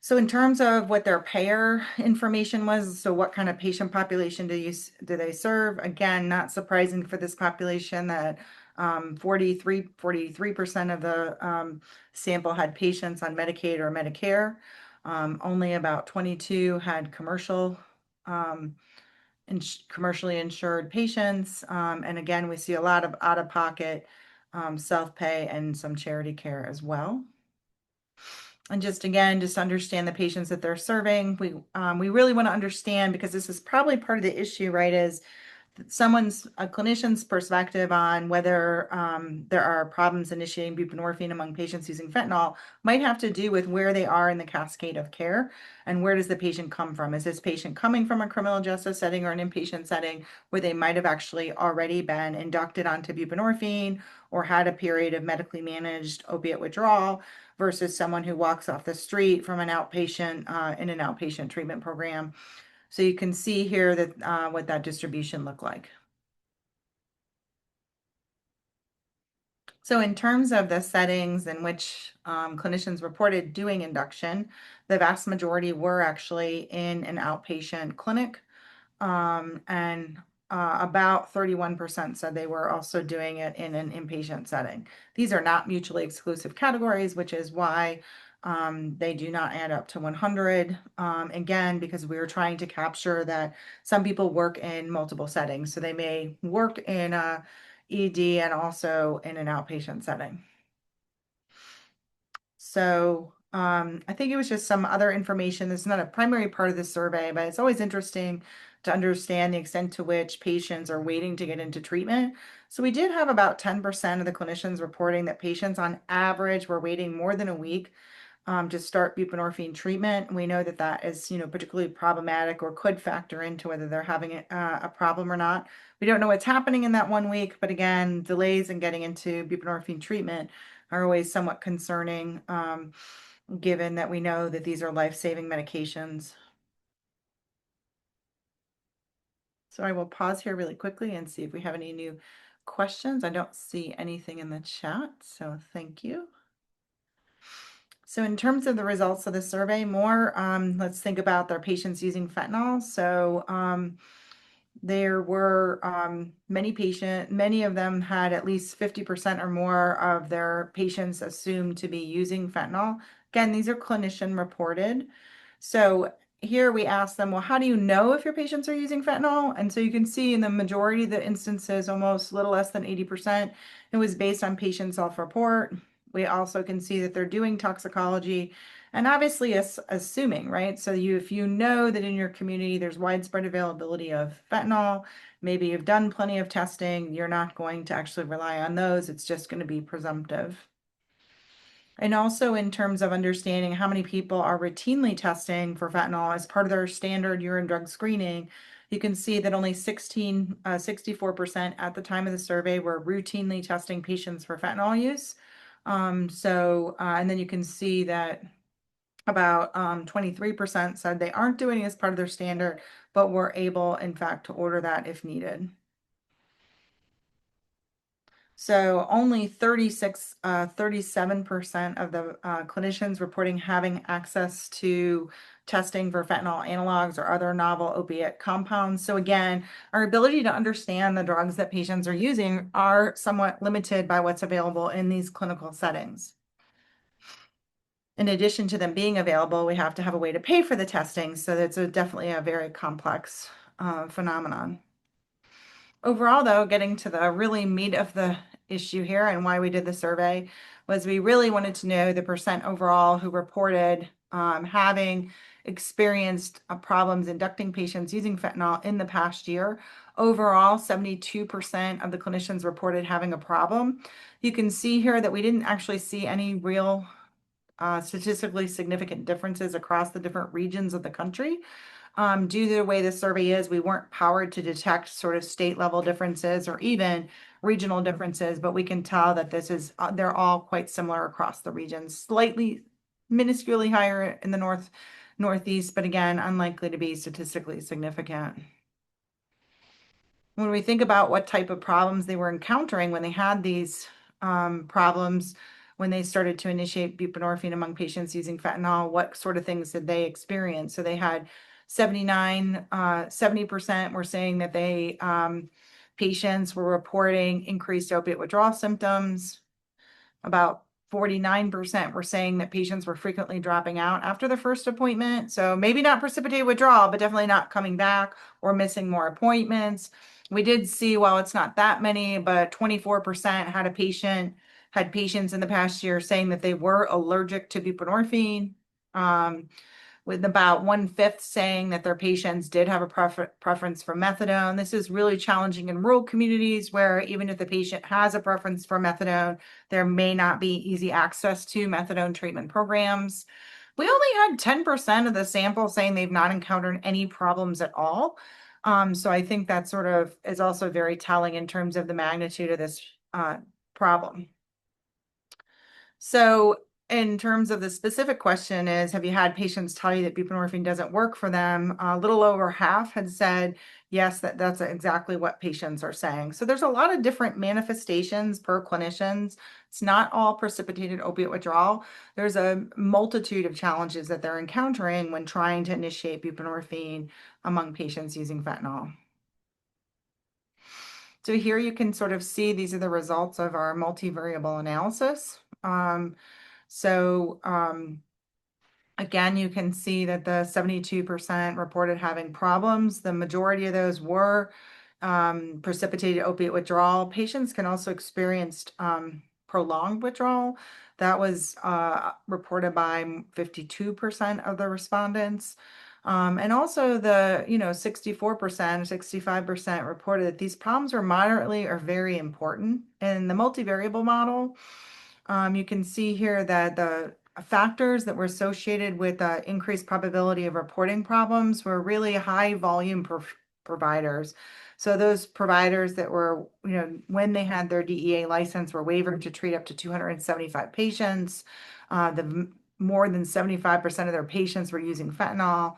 So in terms of what their payer information was, so what kind of patient population do they serve? Again, not surprising for this population that 43% of the sample had patients on Medicaid or Medicare. Only about 22 had commercially insured patients. And again, we see a lot of out-of-pocket self-pay and some charity care as well. And just understand the patients that they're serving. We really want to understand, because this is probably part of the issue, right, is a clinician's perspective on whether there are problems initiating buprenorphine among patients using fentanyl might have to do with where they are in the cascade of care and where does the patient come from. Is this patient coming from a criminal justice setting or an inpatient setting where they might have actually already been inducted onto buprenorphine or had a period of medically managed opiate withdrawal, versus someone who walks off the street from an outpatient in an outpatient treatment program. So you can see here that what that distribution looked like. So in terms of the settings in which clinicians reported doing induction, the vast majority were actually in an outpatient clinic, and about 31% said they were also doing it in an inpatient setting. These are not mutually exclusive categories, which is why they do not add up to 100. Again, because we were trying to capture that some people work in multiple settings. So they may work in a ED and also in an outpatient setting. So I think it was just some other information. This is not a primary part of the survey, but it's always interesting to understand the extent to which patients are waiting to get into treatment. So we did have about 10% of the clinicians reporting that patients on average were waiting more than a week to start buprenorphine treatment. We know that that is, particularly problematic or could factor into whether they're having a problem or not. We don't know what's happening in that 1 week, but again, delays in getting into buprenorphine treatment are always somewhat concerning, given that we know that these are life-saving medications. So I will pause here really quickly and see if we have any new questions. I don't see anything in the chat, so thank you. So in terms of the results of the survey, let's think about their patients using fentanyl. So there were many of them had at least 50% or more of their patients assumed to be using fentanyl. Again, these are clinician reported. So here we ask them, well, how do you know if your patients are using fentanyl? And so you can see in the majority of the instances, almost a little less than 80%, it was based on patient self-report. We also can see that they're doing toxicology and obviously assuming, right? So if you know that in your community there's widespread availability of fentanyl, maybe you've done plenty of testing, you're not going to actually rely on those. It's just going to be presumptive. And also in terms of understanding how many people are routinely testing for fentanyl as part of their standard urine drug screening, you can see that only 64% at the time of the survey were routinely testing patients for fentanyl use. And then you can see that about 23% said they aren't doing it as part of their standard, but were able, in fact, to order that if needed. So only 37% of the clinicians reporting having access to testing for fentanyl analogs or other novel opiate compounds. So again, our ability to understand the drugs that patients are using are somewhat limited by what's available in these clinical settings. In addition to them being available, we have to have a way to pay for the testing. So that's definitely a very complex phenomenon. Overall, though, getting to the really meat of the issue here and why we did the survey was we really wanted to know the percent overall who reported having experienced problems inducting patients using fentanyl in the past year. Overall, 72% of the clinicians reported having a problem. You can see here that we didn't actually see any real statistically significant differences across the different regions of the country. Due to the way the survey is, we weren't powered to detect sort of state level differences or even regional differences, but we can tell that this is, they're all quite similar across the regions, slightly minusculely higher in the northeast, but again, unlikely to be statistically significant. When we think about what type of problems they were encountering when they had these problems, when they started to initiate buprenorphine among patients using fentanyl, what sort of things did they experience? So they had 70% were saying that they patients were reporting increased opiate withdrawal symptoms. About 49% were saying that patients were frequently dropping out after the first appointment. So maybe not precipitated withdrawal, but definitely not coming back or missing more appointments. We did see, while it's not that many, but 24% had patients in the past year saying that they were allergic to buprenorphine. With about 1/5 saying that their patients did have a preference for methadone. This is really challenging in rural communities where even if the patient has a preference for methadone, there may not be easy access to methadone treatment programs. We only had 10% of the sample saying they've not encountered any problems at all. So I think that sort of is also very telling in terms of the magnitude of this problem. So in terms of the specific question is, have you had patients tell you that buprenorphine doesn't work for them? A little over half had said, yes, that's exactly what patients are saying. So there's a lot of different manifestations per clinicians. It's not all precipitated opiate withdrawal. There's a multitude of challenges that they're encountering when trying to initiate buprenorphine among patients using fentanyl. So here you can sort of see these are the results of our multivariable analysis. Again, you can see that the 72% reported having problems. The majority of those were precipitated opiate withdrawal. Patients can also experience prolonged withdrawal. That was reported by 52% of the respondents. And also the 64%, 65% reported that these problems were moderately or very important. In the multivariable model, you can see here that the factors that were associated with increased probability of reporting problems were really high volume providers. So those providers that were, when they had their DEA license, were waived to treat up to 275 patients. More than 75% of their patients were using fentanyl.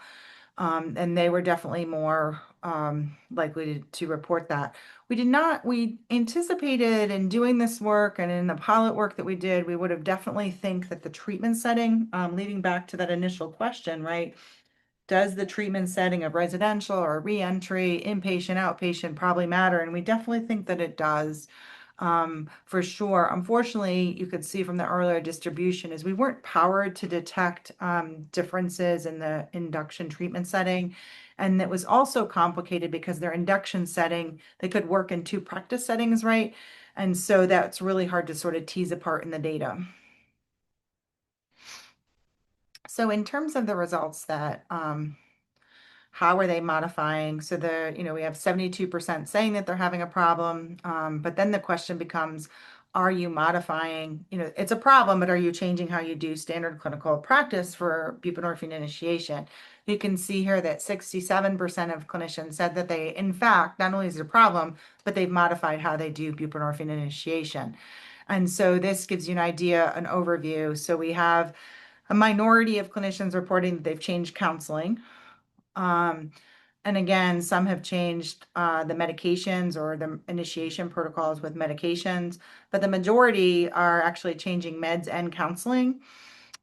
And they were definitely more likely to report that. We anticipated in doing this work and in the pilot work that we did, we would have definitely think that the treatment setting, leading back to that initial question, right? does the treatment setting of residential or reentry, inpatient, outpatient probably matter? And we definitely think that it does. For sure. Unfortunately, you could see from the earlier distribution is we weren't powered to detect differences in the induction treatment setting. And it was also complicated because their induction setting, they could work in 2 practice settings, right? And so that's really hard to sort of tease apart in the data. So in terms of the results that how are they modifying? So we have 72% saying that they're having a problem. But then the question becomes, are you modifying, it's a problem, but are you changing how you do standard clinical practice for buprenorphine initiation? You can see here that 67% of clinicians said that they, in fact, not only is it a problem, but they've modified how they do buprenorphine initiation. And so this gives you an idea, an overview. So we have a minority of clinicians reporting that they've changed counseling. And again, some have changed the medications or the initiation protocols with medications, but the majority are actually changing meds and counseling.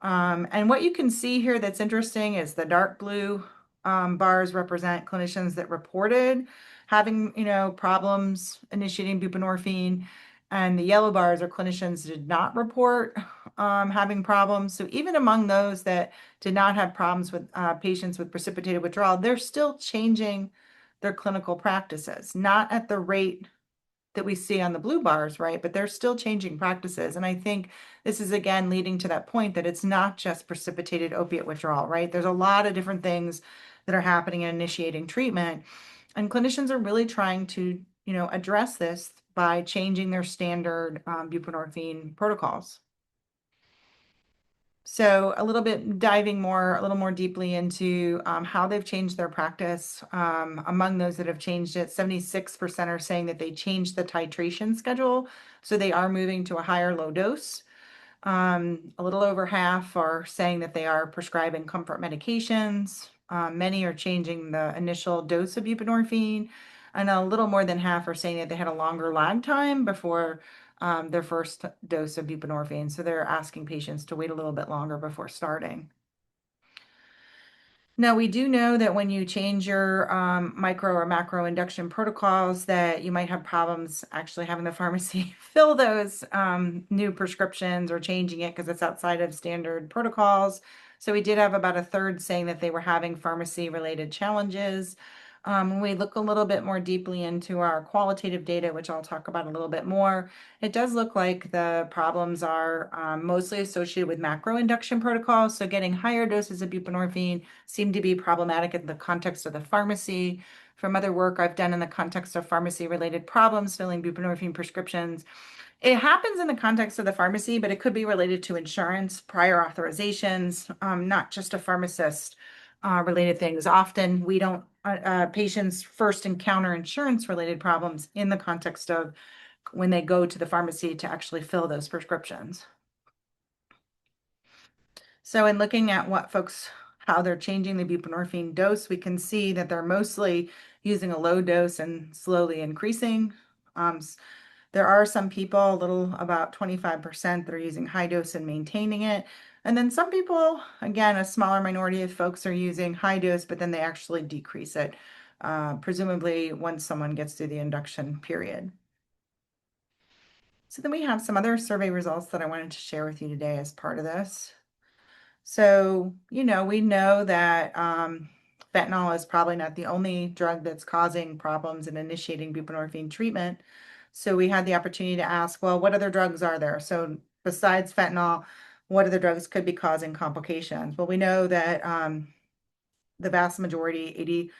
And what you can see here that's interesting is the dark blue bars represent clinicians that reported having, problems initiating buprenorphine, and the yellow bars are clinicians that did not report having problems. So even among those that did not have problems with patients with precipitated withdrawal, they're still changing their clinical practices, not at the rate that we see on the blue bars, right? But they're still changing practices. And I think this is again leading to that point that it's not just precipitated opiate withdrawal, right? There's a lot of different things that are happening in initiating treatment. And clinicians are really trying to, address this by changing their standard buprenorphine protocols. So a little bit diving a little more deeply into how they've changed their practice. Among those that have changed it, 76% are saying that they changed the titration schedule. So they are moving to a higher low dose. A little over half are saying that they are prescribing comfort medications. Many are changing the initial dose of buprenorphine. And a little more than half are saying that they had a longer lag time before their first dose of buprenorphine. So they're asking patients to wait a little bit longer before starting. Now, we do know that when you change your micro or macro induction protocols, that you might have problems actually having the pharmacy fill those new prescriptions or changing it because it's outside of standard protocols. So we did have about a third saying that they were having pharmacy-related challenges. When we look a little bit more deeply into our qualitative data, which I'll talk about a little bit more, it does look like the problems are mostly associated with macro induction protocols. So getting higher doses of buprenorphine seem to be problematic in the context of the pharmacy. From other work I've done in the context of pharmacy-related problems, filling buprenorphine prescriptions, it happens in the context of the pharmacy, but it could be related to insurance, prior authorizations, not just a pharmacist related things. Often we don't, patients first encounter insurance related problems in the context of when they go to the pharmacy to actually fill those prescriptions. So in looking at how they're changing the buprenorphine dose, we can see that they're mostly using a low dose and slowly increasing. There are some people, about 25%, that are using high dose and maintaining it. And then some people, again, a smaller minority of folks are using high dose, but then they actually decrease it, presumably once someone gets through the induction period. So then we have some other survey results that I wanted to share with you today as part of this. So, we know that fentanyl is probably not the only drug that's causing problems in initiating buprenorphine treatment. So we had the opportunity to ask, well, what other drugs are there? So besides fentanyl, what other drugs could be causing complications? Well, we know that the vast majority,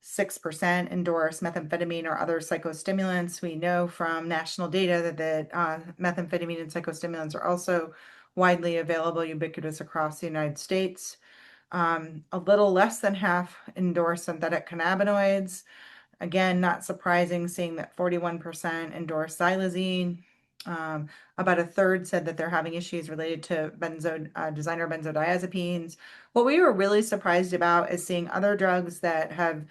86%, endorse methamphetamine or other psychostimulants. We know from national data that methamphetamine and psychostimulants are also widely available, ubiquitous across the United States. A little less than half endorse synthetic cannabinoids. Again, not surprising seeing that 41% endorse xylazine. About a third said that they're having issues related to designer benzodiazepines. What we were really surprised about is seeing other drugs that have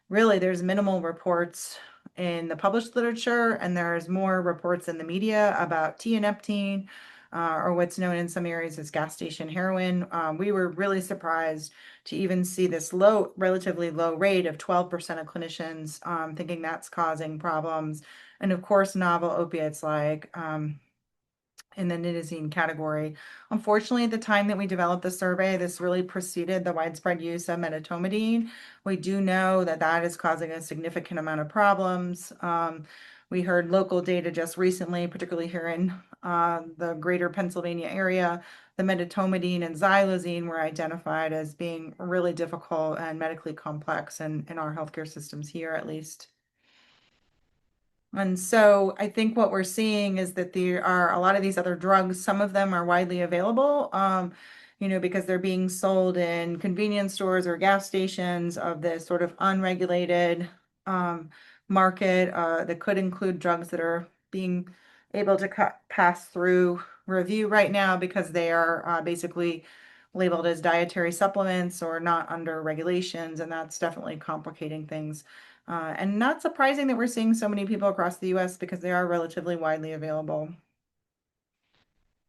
there's minimal reports in the published literature, and there's more reports in the media about tianeptine, or what's known in some areas as gas station heroin. We were really surprised to even see this relatively low rate of 12% of clinicians thinking that's causing problems. And of course, novel opiates like in the nitazine category. Unfortunately, at the time that we developed the survey, this really preceded the widespread use of medetomidine. We do know that that is causing a significant amount of problems. We heard local data just recently, particularly here in the greater Pennsylvania area, the medetomidine and xylazine were identified as being really difficult and medically complex in our healthcare systems here, at least. And so I think what we're seeing is that there are a lot of these other drugs, some of them are widely available, because they're being sold in convenience stores or gas stations of this sort of unregulated market that could include drugs that are being able to pass through review right now because they are basically labeled as dietary supplements or not under regulations, and that's definitely complicating things. And not surprising that we're seeing so many people across the US because they are relatively widely available.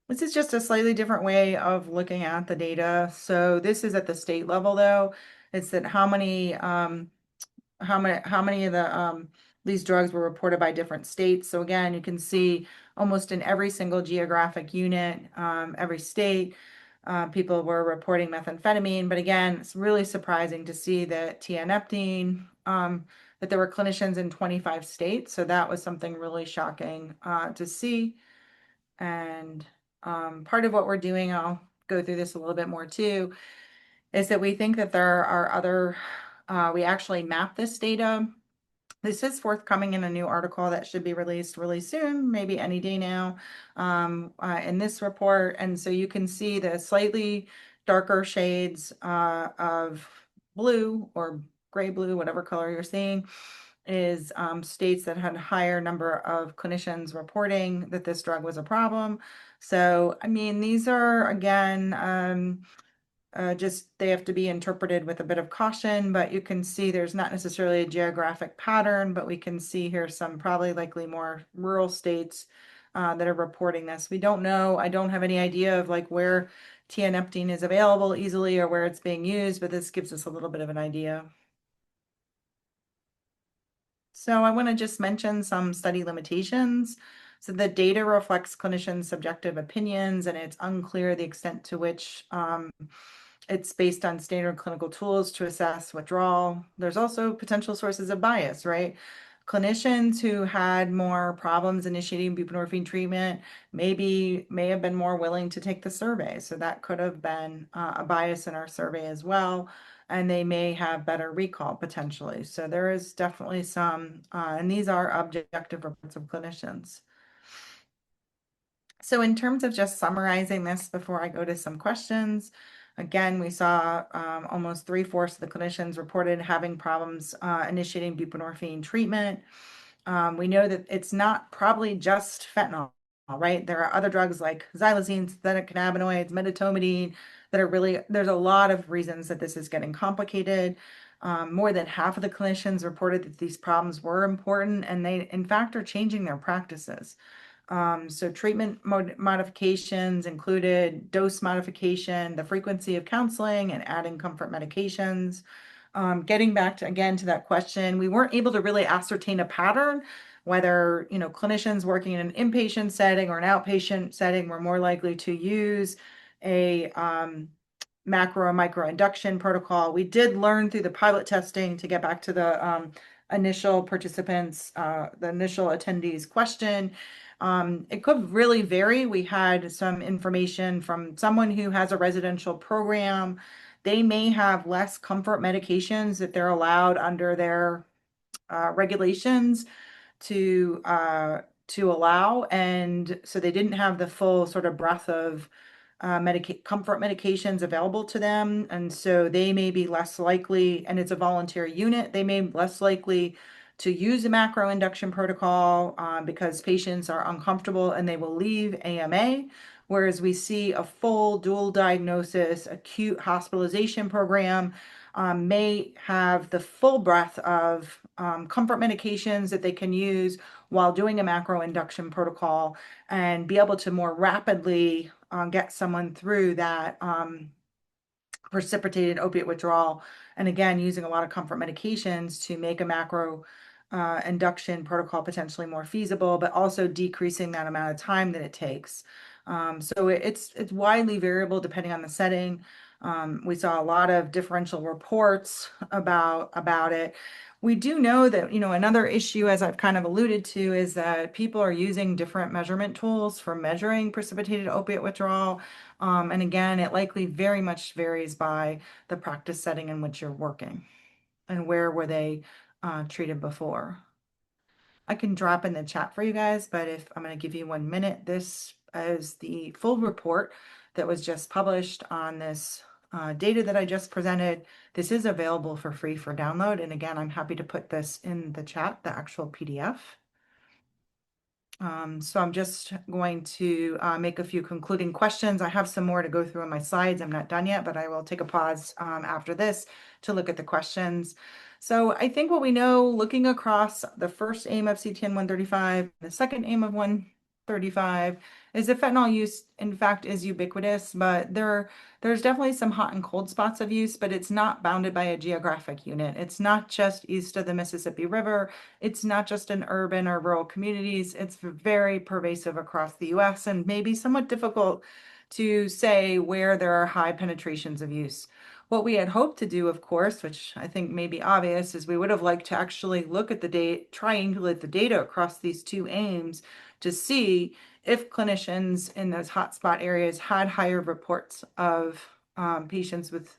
This is just a slightly different way of looking at the data. So this is at the state level, though. It's that how many of the these drugs were reported by different states. So again, you can see almost in every single geographic unit, every state, people were reporting methamphetamine. But again, it's really surprising to see that tianeptine, that there were clinicians in 25 states. So that was something really shocking to see. And part of what we're doing, I'll go through this a little bit more too, is that we think that there are other, we actually map this data. This is forthcoming in a new article that should be released really soon, maybe any day now, in this report. And so you can see the slightly darker shades of blue or gray blue, whatever color you're seeing, is states that had a higher number of clinicians reporting that this drug was a problem. So, I mean, these are, again, just they have to be interpreted with a bit of caution, but you can see there's not necessarily a geographic pattern, but we can see here some probably likely more rural states that are reporting this. We don't know. I don't have any idea of like where tianeptine is available easily or where it's being used, but this gives us a little bit of an idea. So I want to just mention some study limitations. So the data reflects clinicians' subjective opinions, and it's unclear the extent to which it's based on standard clinical tools to assess withdrawal. There's also potential sources of bias, right? Clinicians who had more problems initiating buprenorphine treatment may have been more willing to take the survey. So that could have been a bias in our survey as well. And they may have better recall potentially. So there is definitely some, and these are objective reports of clinicians. So in terms of just summarizing this before I go to some questions, again, we saw almost 3/4 of the clinicians reported having problems initiating buprenorphine treatment. We know that it's not probably just fentanyl, right? There are other drugs like xylazine, synthetic cannabinoids, medetomidine that are really, there's a lot of reasons that this is getting complicated. More than half of the clinicians reported that these problems were important, and they, in fact, are changing their practices. So treatment modifications included dose modification, the frequency of counseling, and adding comfort medications. Getting back to, again, to that question, we weren't able to really ascertain a pattern, whether, clinicians working in an inpatient setting or an outpatient setting were more likely to use a macro and micro induction protocol. We did learn through the pilot testing, to get back to the initial participants, the initial attendees question. It could really vary. We had some information from someone who has a residential program. They may have less comfort medications that they're allowed under their regulations to allow, and so they didn't have the full sort of breadth of comfort medications available to them, and so they may be less likely, and it's a voluntary unit, they may be less likely to use a macro induction protocol because patients are uncomfortable and they will leave AMA, whereas we see a full dual diagnosis acute hospitalization program may have the full breadth of comfort medications that they can use while doing a macro induction protocol and be able to more rapidly get someone through that precipitated opiate withdrawal. And again, using a lot of comfort medications to make a macro induction protocol potentially more feasible, but also decreasing that amount of time that it takes. So it's widely variable depending on the setting. We saw a lot of differential reports about it. We do know that, another issue, as I've kind of alluded to, is that people are using different measurement tools for measuring precipitated opiate withdrawal. And again, it likely very much varies by the practice setting in which you're working and where were they treated before. I can drop in the chat for you guys, but if I'm going to give you 1 minute, this is the full report that was just published on this data that I just presented. This is available for free for download. And again, I'm happy to put this in the chat, the actual PDF. So I'm just going to make a few concluding questions. I have some more to go through on my slides. I'm not done yet, but I will take a pause after this to look at the questions. So I think what we know, looking across the first aim of CTN 135, the second aim of 135, is that fentanyl use, in fact, is ubiquitous, but there's definitely some hot and cold spots of use, but it's not bounded by a geographic unit. It's not just east of the Mississippi River. It's not just in urban or rural communities. It's very pervasive across the US and maybe somewhat difficult to say where there are high penetrations of use. What we had hoped to do, of course, which I think may be obvious, is we would have liked to actually look at the data, triangulate the data across these two aims to see if clinicians in those hotspot areas had higher reports of patients with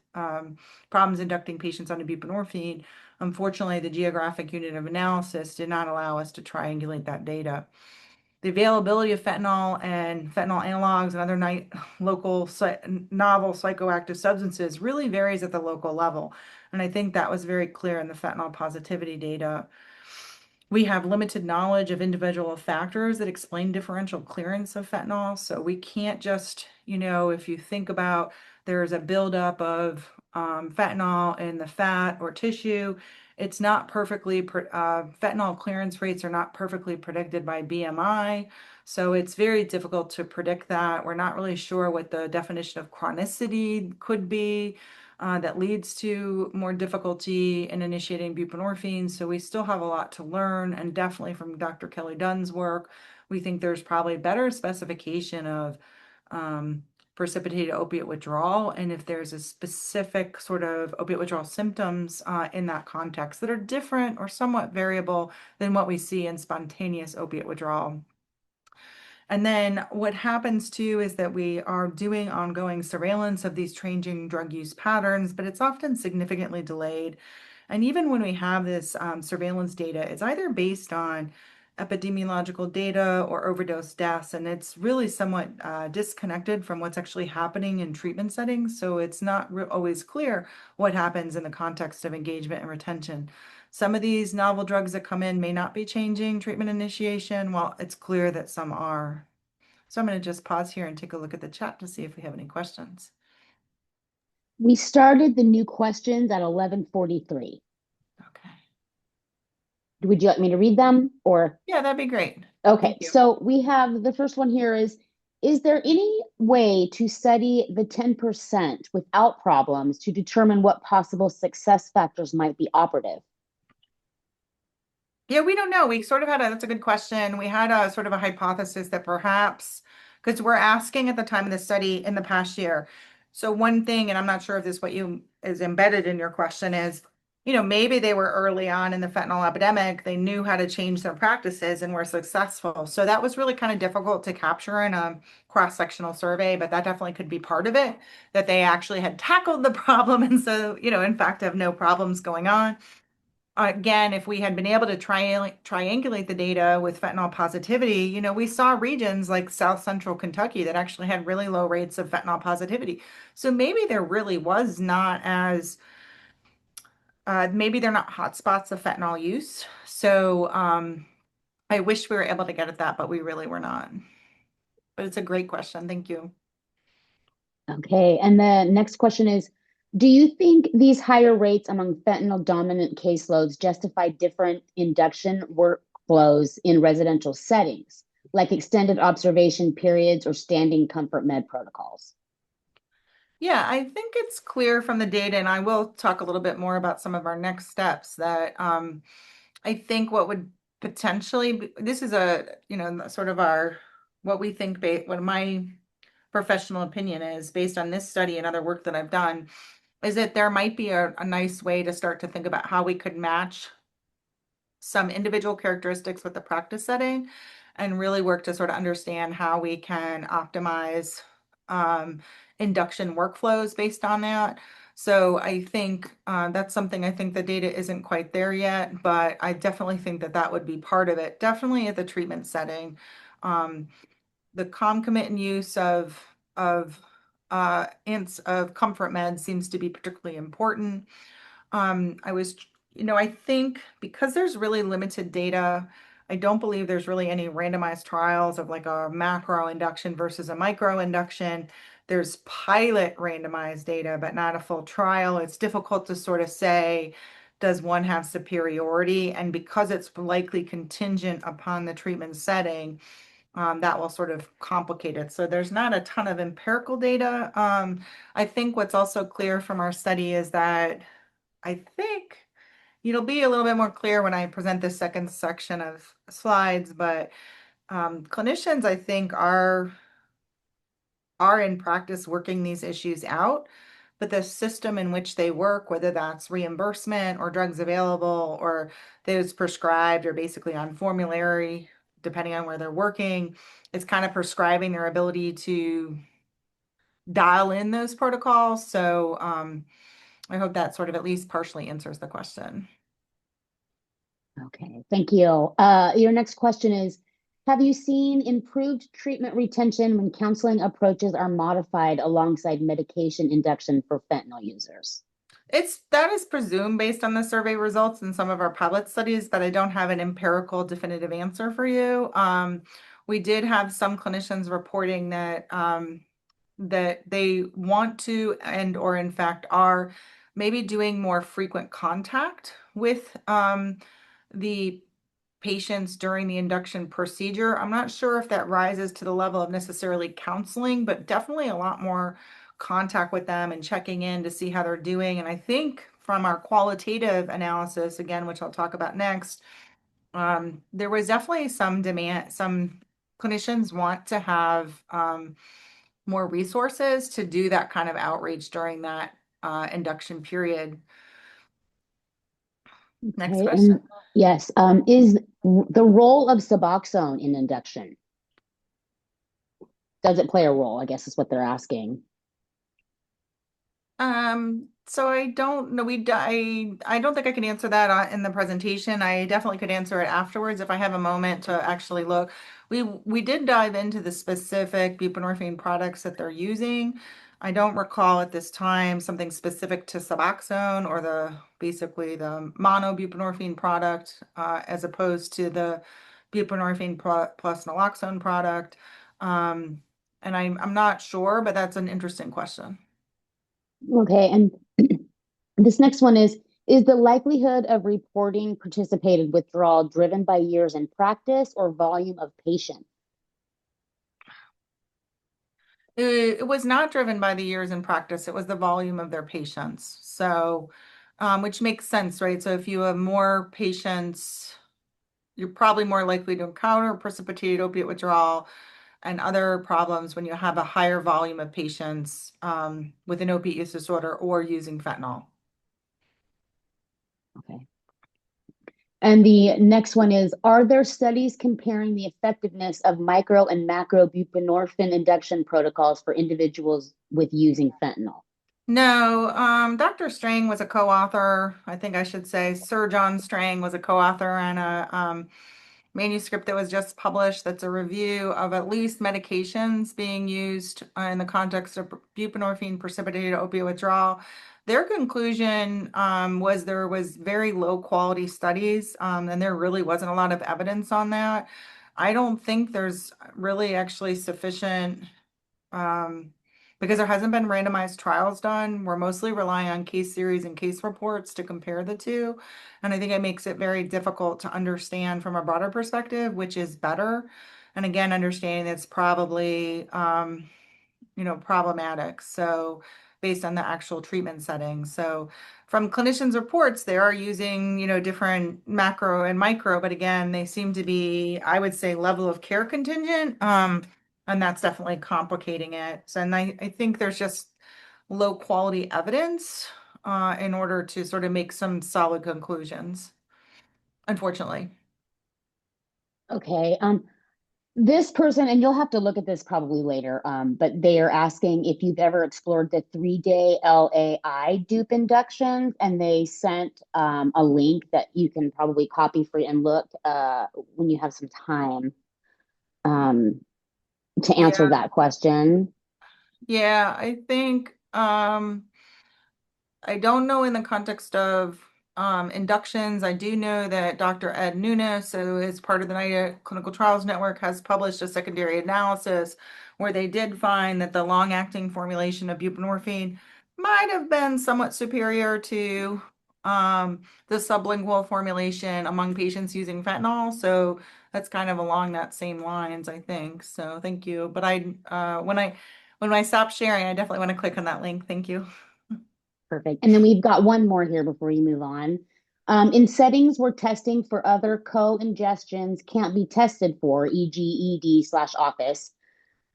problems inducting patients onto buprenorphine. Unfortunately, the geographic unit of analysis did not allow us to triangulate that data. The availability of fentanyl and fentanyl analogs and other local novel psychoactive substances really varies at the local level. And I think that was very clear in the fentanyl positivity data. We have limited knowledge of individual factors that explain differential clearance of fentanyl. So we can't just, if you think about there's a buildup of fentanyl in the fat or tissue, it's not perfectly, fentanyl clearance rates are not perfectly predicted by BMI. So it's very difficult to predict that. We're not really sure what the definition of chronicity could be. That leads to more difficulty in initiating buprenorphine. So we still have a lot to learn, and definitely from Dr. Kelly Dunn's work, we think there's probably better specification of precipitated opiate withdrawal, and if there's a specific sort of opiate withdrawal symptoms in that context that are different or somewhat variable than what we see in spontaneous opiate withdrawal. And then what happens too is that we are doing ongoing surveillance of these changing drug use patterns, but it's often significantly delayed. And even when we have this surveillance data, it's either based on epidemiological data or overdose deaths, and it's really somewhat disconnected from what's actually happening in treatment settings. So it's not always clear what happens in the context of engagement and retention. Some of these novel drugs that come in may not be changing treatment initiation, while it's clear that some are. So I'm going to just pause here and take a look at the chat to see if we have any questions. We started the new questions at 11:43. Okay. Would you like me to read them or? Yeah, that'd be great. Okay, so we have the first one here is there any way to study the 10% without problems to determine what possible success factors might be operative? Yeah, we don't know. We sort of had that's a good question. We had a sort of a hypothesis that perhaps, because we're asking at the time of the study in the past year. So one thing, and I'm not sure if this what you is embedded in your question is, maybe they were early on in the fentanyl epidemic, they knew how to change their practices and were successful. So that was really kind of difficult to capture in a cross-sectional survey, but that definitely could be part of it, that they actually had tackled the problem. And so, in fact, have no problems going on. Again, if we had been able to triangulate the data with fentanyl positivity, we saw regions like South Central Kentucky that actually had really low rates of fentanyl positivity. So maybe there really was not as, maybe they're not hotspots of fentanyl use. So I wish we were able to get at that, but we really were not. But it's a great question. Thank you. Okay, and the next question is, Do you think these higher rates among fentanyl dominant caseloads justify different induction workflows in residential settings, like extended observation periods or standing comfort med protocols? Yeah, I think it's clear from the data, and I will talk a little bit more about some of our next steps that I think what would potentially this is sort of what we think, what my professional opinion is based on this study and other work that I've done, is that there might be a nice way to start to think about how we could match some individual characteristics with the practice setting and really work to sort of understand how we can optimize induction workflows based on that. So I think that's something I think the data isn't quite there yet, but I definitely think that that would be part of it. Definitely at the treatment setting. The concomitant use of of comfort meds seems to be particularly important. I think because there's really limited data, I don't believe there's really any randomized trials of like a macro induction versus a micro induction. There's pilot randomized data, but not a full trial. It's difficult to sort of say, does one have superiority? And because it's likely contingent upon the treatment setting, that will sort of complicate it. So there's not a ton of empirical data. I think what's also clear from our study is that I think it'll be a little bit more clear when I present this second section of slides, but clinicians, I think, are in practice working these issues out, but the system in which they work, whether that's reimbursement or drugs available or those prescribed or basically on formulary, depending on where they're working, it's kind of prescribing their ability to dial in those protocols. So I hope that sort of at least partially answers the question. Okay, thank you. Your next question is, have you seen improved treatment retention when counseling approaches are modified alongside medication induction for fentanyl users? That is presumed based on the survey results in some of our pilot studies, but I don't have an empirical definitive answer for you. We did have some clinicians reporting that they want to and or in fact are maybe doing more frequent contact with the patients during the induction procedure. I'm not sure if that rises to the level of necessarily counseling, but definitely a lot more contact with them and checking in to see how they're doing. And I think from our qualitative analysis, again, which I'll talk about next, there was definitely some demand. Some clinicians want to have more resources to do that kind of outreach during that induction period. Next Okay, question. and yes, is the role of Suboxone in induction? Does it play a role? I guess is what they're asking. So I don't know. I don't think I can answer that in the presentation. I definitely could answer it afterwards if I have a moment to actually look. We did dive into the specific buprenorphine products that they're using. I don't recall at this time something specific to Suboxone or basically the mono buprenorphine product as opposed to the buprenorphine plus naloxone product. And I'm not sure, but that's an interesting question. Okay, and this next one is the likelihood of reporting participated withdrawal driven by years in practice or volume of patient? It was not driven by the years in practice. It was the volume of their patients. So, which makes sense, right? So if you have more patients, you're probably more likely to encounter precipitated opiate withdrawal and other problems when you have a higher volume of patients with an opiate use disorder or using fentanyl. Okay. And the next one is, are there studies comparing the effectiveness of micro and macro buprenorphine induction protocols for individuals with using fentanyl? No, Dr. Strang was a co-author. I think I should say Sir John Strang was a co-author on a manuscript that was just published that's a review of at least medications being used in the context of buprenorphine precipitated opiate withdrawal. Their conclusion was there was very low quality studies and there really wasn't a lot of evidence on that. I don't think there's really actually sufficient because there hasn't been randomized trials done, we're mostly relying on case series and case reports to compare the two. And I think it makes it very difficult to understand from a broader perspective, which is better. And again, understanding that's probably, problematic. So based on the actual treatment setting. So from clinicians' reports, they are using, different macro and micro, but again, they seem to be, I would say, level of care contingent. And that's definitely complicating it. So, and I think there's just low quality evidence in order to sort of make some solid conclusions, unfortunately. Okay. This person, and you'll have to look at this probably later, but they are asking if you've ever explored the 3-day LAI dupe inductions, and they sent a link that you can probably copy free and look when you have some time to answer Yeah, that question. yeah, I think I don't know in the context of inductions. I do know that Dr. Ed Nunes, who is part of the NIDA Clinical Trials Network, has published a secondary analysis where they did find that the long-acting formulation of buprenorphine might have been somewhat superior to the sublingual formulation among patients using fentanyl. So that's kind of along that same lines, I think. So thank you. But when I stop sharing, I definitely want to click on that link. Thank you. Perfect. And then we've got one more here before you move on. In settings where testing for other co-ingestions can't be tested for, e.g. ED/office,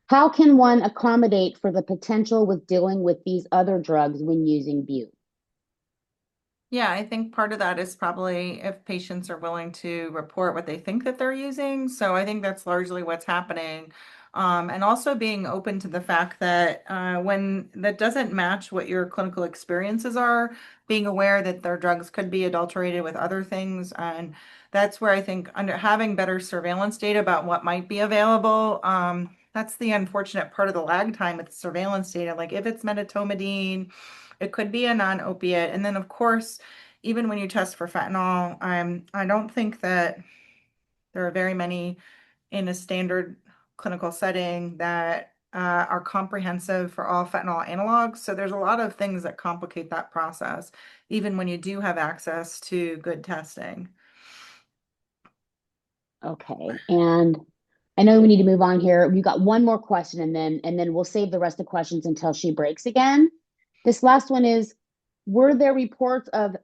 how can one accommodate for the potential with dealing with these other drugs when using Bupe? Yeah, I think part of that is probably if patients are willing to report what they think that they're using. So I think that's largely what's happening. And also being open to the fact that when that doesn't match what your clinical experiences are, being aware that their drugs could be adulterated with other things. And that's where I think under having better surveillance data about what might be available, that's the unfortunate part of the lag time with surveillance data. Like if it's medetomidine, it could be a non-opiate. And then, of course, even when you test for fentanyl, I don't think that there are very many in a standard clinical setting that are comprehensive for all fentanyl analogs. So there's a lot of things that complicate that process, even when you do have access to good testing. Okay. And I know we need to move on here. We've got one more question and then we'll save the rest of the questions until she breaks again. This last one is, were there reports of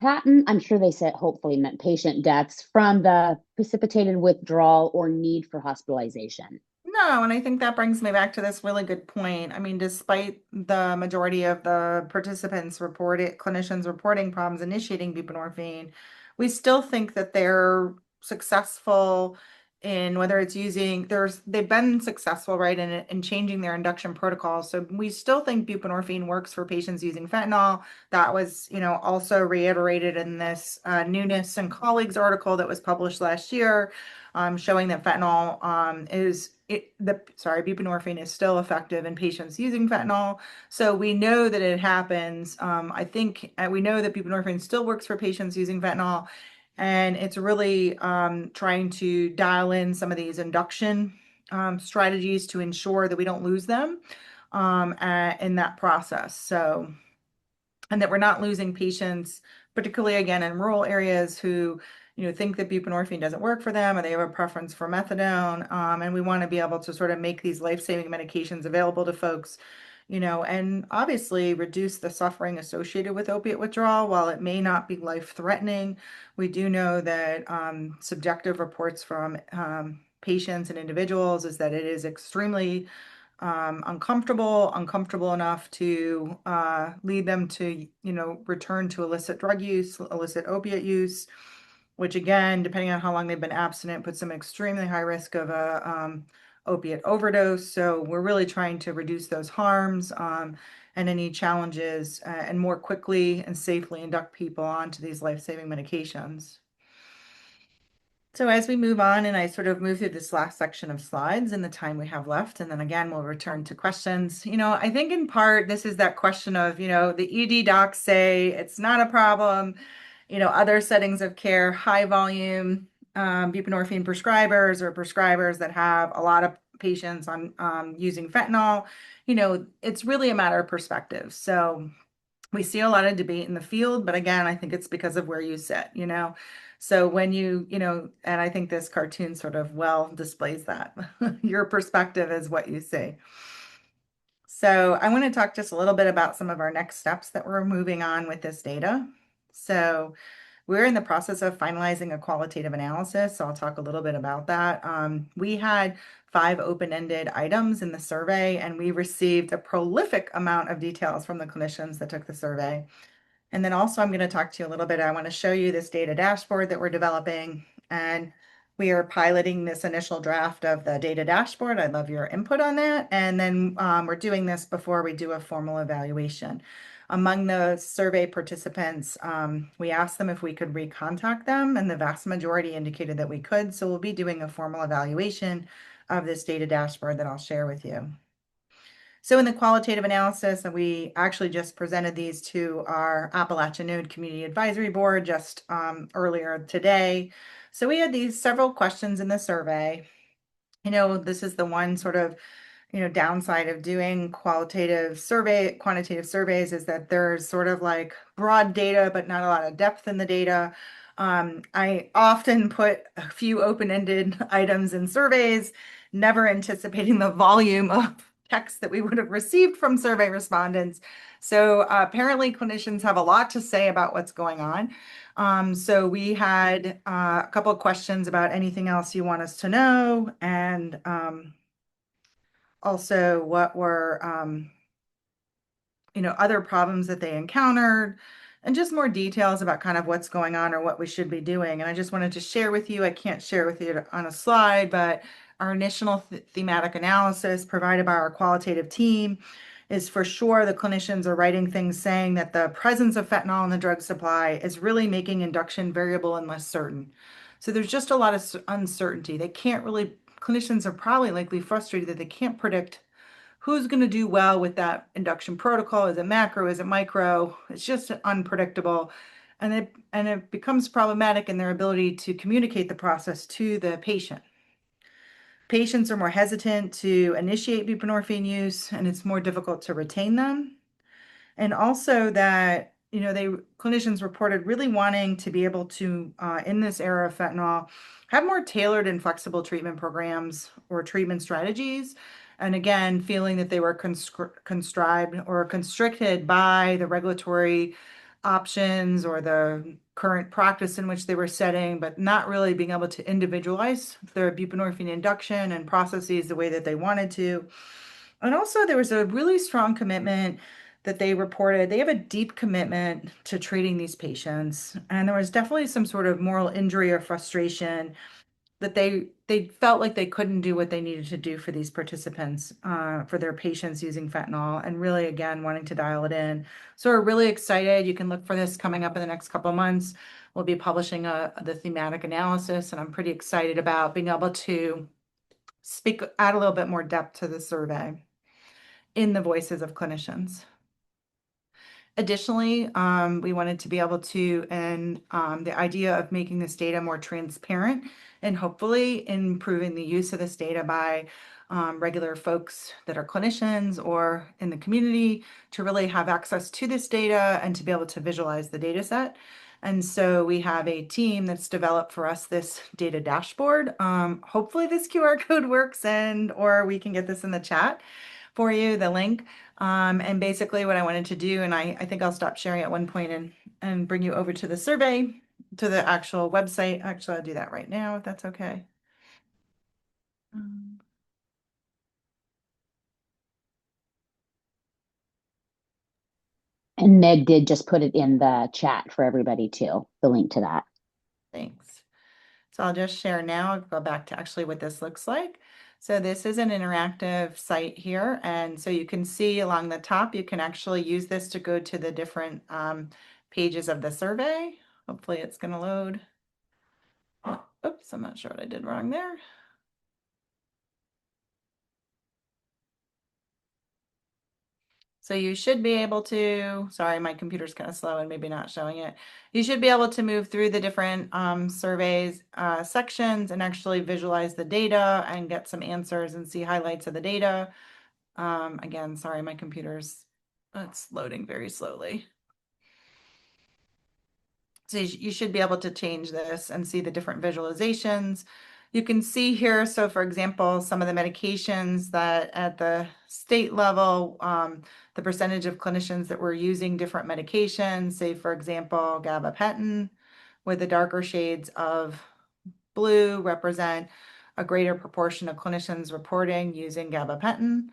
I'm sure they said hopefully meant patient deaths from the precipitated withdrawal or need for hospitalization? No, and I think that brings me back to this really good point. I mean, despite the majority of the participants clinicians reporting problems initiating buprenorphine, we still think that they're successful in whether it's they've been successful, right, in changing their induction protocols. So we still think buprenorphine works for patients using fentanyl. That was, also reiterated in this Nunes and colleagues article that was published last year, showing that buprenorphine is still effective in patients using fentanyl. So we know that it happens. I think we know that buprenorphine still works for patients using fentanyl, and it's really trying to dial in some of these induction strategies to ensure that we don't lose them in that process. So, and that we're not losing patients, particularly again in rural areas who, think that buprenorphine doesn't work for them or they have a preference for methadone. And we want to be able to sort of make these life-saving medications available to folks, and obviously reduce the suffering associated with opiate withdrawal. While it may not be life-threatening, we do know that subjective reports from patients and individuals is that it is extremely uncomfortable enough to lead them to, return to illicit drug use, illicit opiate use, which again, depending on how long they've been abstinent, puts them at extremely high risk of a opiate overdose. So we're really trying to reduce those harms and any challenges and more quickly and safely induct people onto these life-saving medications. So as we move on and I sort of move through this last section of slides in the time we have left, and then again, we'll return to questions. I think in part, this is that question of, the ED docs say it's not a problem, other settings of care, high volume buprenorphine prescribers or prescribers that have a lot of patients on using fentanyl. It's really a matter of perspective. So we see a lot of debate in the field, but again, I think it's because of where you sit, So when and I think this cartoon sort of well displays that. Your perspective is what you see. So I want to talk just a little bit about some of our next steps that we're moving on with this data. So we're in the process of finalizing a qualitative analysis, so I'll talk a little bit about that. We had 5 open-ended items in the survey, and we received a prolific amount of details from the clinicians that took the survey. And then also I'm going to talk to you a little bit. I want to show you this data dashboard that we're developing, and we are piloting this initial draft of the data dashboard. I'd love your input on that. And then we're doing this before we do a formal evaluation. Among the survey participants, we asked them if we could recontact them, and the vast majority indicated that we could. So we'll be doing a formal evaluation of this data dashboard that I'll share with you. So in the qualitative analysis, and we actually just presented these to our Appalachian Node Community Advisory Board just earlier today. So we had these several questions in the survey. This is the one sort of downside of doing quantitative surveys is that there's sort of like broad data, but not a lot of depth in the data. I often put a few open-ended items in surveys, never anticipating the volume of text that we would have received from survey respondents. So apparently clinicians have a lot to say about what's going on. So we had a couple of questions about anything else you want us to know, and also what were other problems that they encountered, and just more details about kind of what's going on or what we should be doing. And I just wanted to share with you, I can't share with you on a slide, but our initial thematic analysis provided by our qualitative team is for sure the clinicians are writing things saying that the presence of fentanyl in the drug supply is really making induction variable and less certain. So there's just a lot of uncertainty. Clinicians are probably likely frustrated that they can't predict who's going to do well with that induction protocol. Is it macro? Is it micro? It's just unpredictable. And it becomes problematic in their ability to communicate the process to the patient. Patients are more hesitant to initiate buprenorphine use, and it's more difficult to retain them. And also that, clinicians reported really wanting to be able to, in this era of fentanyl, have more tailored and flexible treatment programs or treatment strategies. And again, feeling that they were constricted or constricted by the regulatory options or the current practice in which they were setting, but not really being able to individualize their buprenorphine induction and processes the way that they wanted to. And also there was a really strong commitment that they reported. They have a deep commitment to treating these patients. And there was definitely some sort of moral injury or frustration that they felt like they couldn't do what they needed to do for these participants, for their patients using fentanyl, and really, again, wanting to dial it in. So we're really excited. You can look for this coming up in the next couple of months. We'll be publishing the thematic analysis, and I'm pretty excited about being able to add a little bit more depth to the survey in the voices of clinicians. Additionally, we wanted to be able to, and the idea of making this data more transparent and hopefully improving the use of this data by regular folks that are clinicians or in the community to really have access to this data and to be able to visualize the data set. And so we have a team that's developed for us this data dashboard. Hopefully this QR code works or we can get this in the chat for you, the link. And basically what I wanted to do, and I think I'll stop sharing at one point and bring you over to the survey, to the actual website. Actually, I'll do that right now, if that's okay. And Meg did just put it in the chat for everybody too, the link to that. Thanks. So I'll just share now. I'll go back to actually what this looks like. So this is an interactive site here. And so you can see along the top, you can actually use this to go to the different pages of the survey. Hopefully it's going to load. Oops, I'm not sure what I did wrong there. So you should be able to, sorry, my computer's kind of slow and maybe not showing it. You should be able to move through the different surveys sections and actually visualize the data and get some answers and see highlights of the data. Again, sorry, my computer's, it's loading very slowly. So you should be able to change this and see the different visualizations. You can see here, so for example, some of the medications that at the state level, the percentage of clinicians that were using different medications, say for example, gabapentin, with the darker shades of blue represent a greater proportion of clinicians reporting using gabapentin.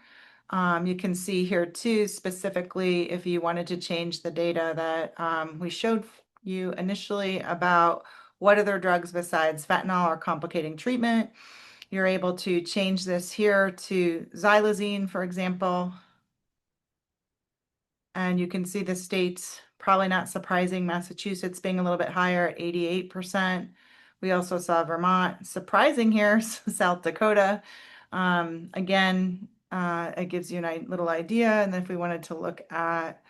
You can see here too, specifically, if you wanted to change the data that we showed you initially about what other drugs besides fentanyl are complicating treatment. You're able to change this here to xylazine, for example. And you can see the states, probably not surprising, Massachusetts being a little bit higher at 88%. We also saw Vermont, surprising here, South Dakota. Again, it gives you a little idea. And then if we wanted to look at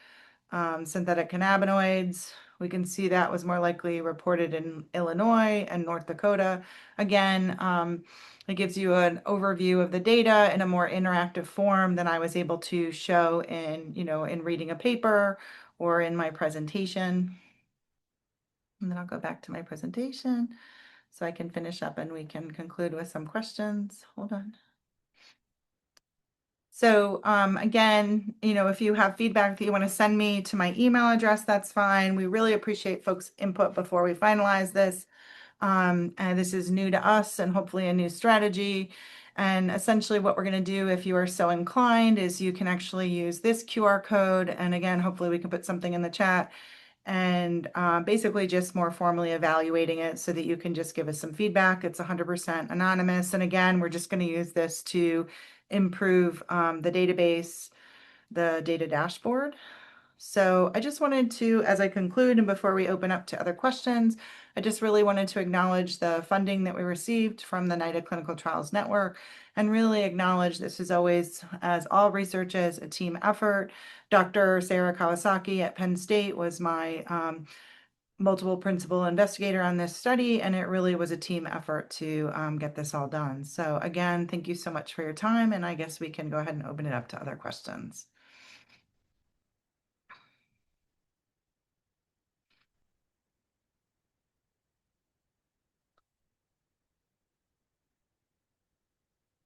synthetic cannabinoids, we can see that was more likely reported in Illinois and North Dakota. Again, it gives you an overview of the data in a more interactive form than I was able to show in, in reading a paper or in my presentation. And then I'll go back to my presentation so I can finish up and we can conclude with some questions. Hold on. So again, if you have feedback that you want to send me to my email address, that's fine. We really appreciate folks' input before we finalize this. And this is new to us and hopefully a new strategy. And essentially what we're going to do, if you are so inclined, is you can actually use this QR code. And again, hopefully we can put something in the chat and basically just more formally evaluating it so that you can just give us some feedback. It's 100% anonymous. And again, we're just going to use this to improve the database, the data dashboard. So I just wanted to, as I conclude and before we open up to other questions, I just really wanted to acknowledge the funding that we received from the NIDA Clinical Trials Network and really acknowledge this is always, as all research is, a team effort. Dr. Sarah Kawasaki at Penn State was my multiple principal investigator on this study, and it really was a team effort to get this all done. So again, thank you so much for your time, and I guess we can go ahead and open it up to other questions.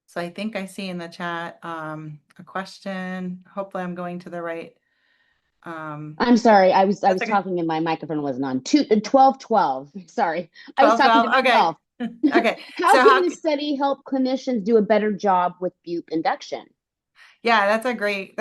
So I think I see in the chat a question. Hopefully I'm going to the right. I'm sorry, I was okay. talking and my microphone wasn't on. 12-12. Sorry, I was 12, talking 12. to myself. Okay. How So can this study help clinicians do a better job with bup induction? Yeah, that's a great,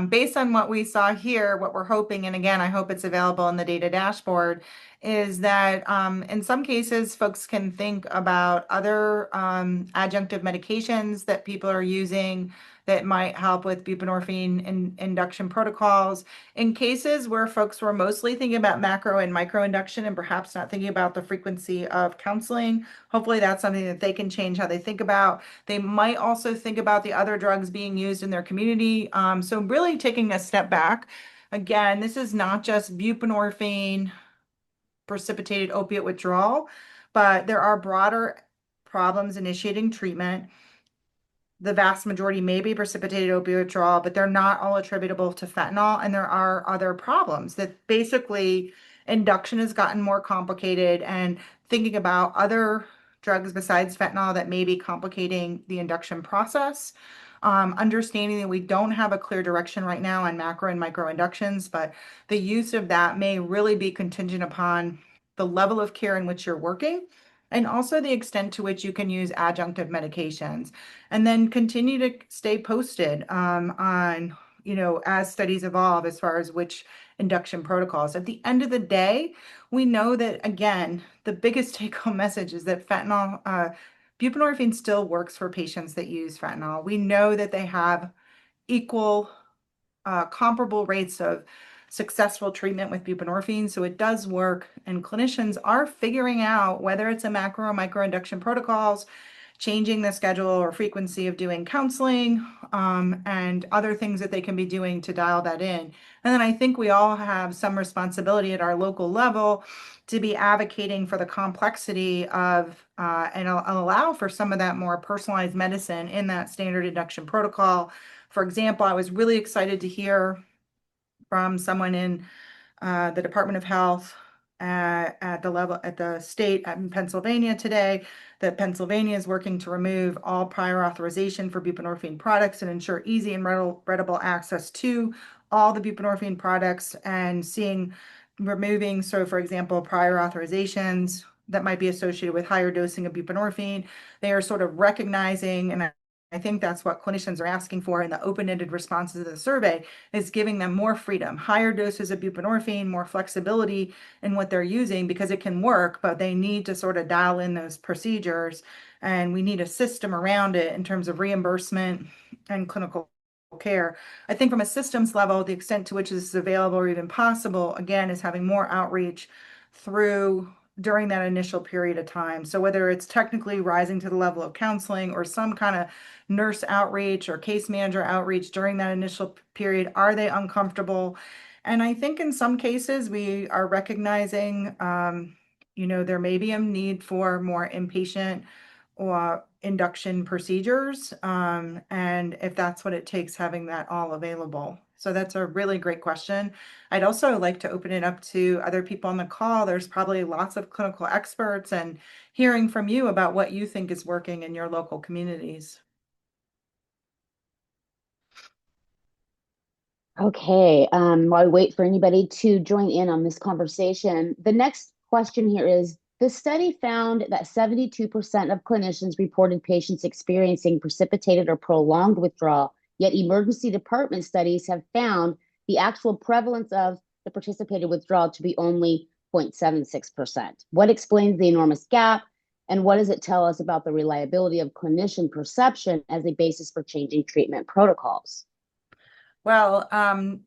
based on what we saw here, what we're hoping, and again, I hope it's available in the data dashboard, is that in some cases, folks can think about other adjunctive medications that people are using that might help with buprenorphine induction protocols. In cases where folks were mostly thinking about macro and micro induction and perhaps not thinking about the frequency of counseling, hopefully that's something that they can change how they think about. They might also think about the other drugs being used in their community. So really taking a step back. Again, this is not just buprenorphine, precipitated opiate withdrawal, but there are broader problems initiating treatment. The vast majority may be precipitated opioid withdrawal, but they're not all attributable to fentanyl. And there are other problems that basically induction has gotten more complicated, and thinking about other drugs besides fentanyl that may be complicating the induction process. Understanding that we don't have a clear direction right now on macro and micro inductions, but the use of that may really be contingent upon the level of care in which you're working and also the extent to which you can use adjunctive medications. And then continue to stay posted on, as studies evolve as far as which induction protocols. At the end of the day, we know that, again, the biggest take-home message is that fentanyl, buprenorphine still works for patients that use fentanyl. We know that they have equal, comparable rates of successful treatment with buprenorphine. So it does work, and clinicians are figuring out whether it's a macro or micro induction protocols changing the schedule or frequency of doing counseling, and other things that they can be doing to dial that in. And then I think we all have some responsibility at our local level to be advocating for the complexity of and allow for some of that more personalized medicine in that standard induction protocol. For example, I was really excited to hear from someone in the Department of Health at the state in Pennsylvania today, that Pennsylvania is working to remove all prior authorization for buprenorphine products and ensure easy and readable access to all the buprenorphine products, and removing, so for example, prior authorizations that might be associated with higher dosing of buprenorphine. They are sort of recognizing, and I think that's what clinicians are asking for in the open-ended responses of the survey, is giving them more freedom, higher doses of buprenorphine, more flexibility in what they're using, because it can work, but they need to sort of dial in those procedures, and we need a system around it in terms of reimbursement and clinical care. I think from a systems level, the extent to which this is available or even possible, again, is having more outreach during that initial period of time. So whether it's technically rising to the level of counseling or some kind of nurse outreach or case manager outreach during that initial period, are they uncomfortable? And I think in some cases we are recognizing, there may be a need for more inpatient or induction procedures. And if that's what it takes, having that all available. So that's a really great question. I'd also like to open it up to other people on the call. There's probably lots of clinical experts, and hearing from you about what you think is working in your local communities. Okay, while I wait for anybody to join in on this conversation, the next question here is, the study found that 72% of clinicians reported patients experiencing precipitated or prolonged withdrawal, yet emergency department studies have found the actual prevalence of the participated withdrawal to be only 0.76%. What explains the enormous gap, and what does it tell us about the reliability of clinician perception as a basis for changing treatment protocols? Well,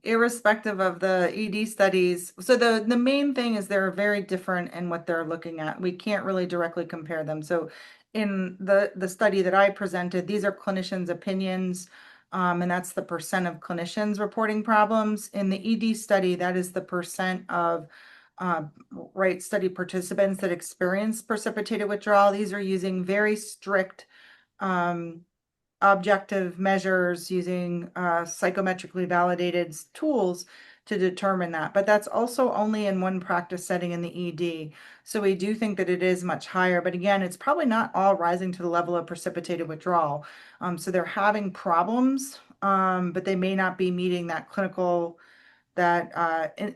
irrespective of the ED studies, so the main thing is they're very different in what they're looking at. We can't really directly compare them. So in the study that I presented, these are clinicians' opinions, and that's the percent of clinicians reporting problems. In the ED study, that is the percent of study participants that experience precipitated withdrawal. These are using very strict objective measures, using psychometrically validated tools to determine that. But that's also only in one practice setting in the ED. So we do think that it is much higher. But again, it's probably not all rising to the level of precipitated withdrawal. So they're having problems, but they may not be meeting that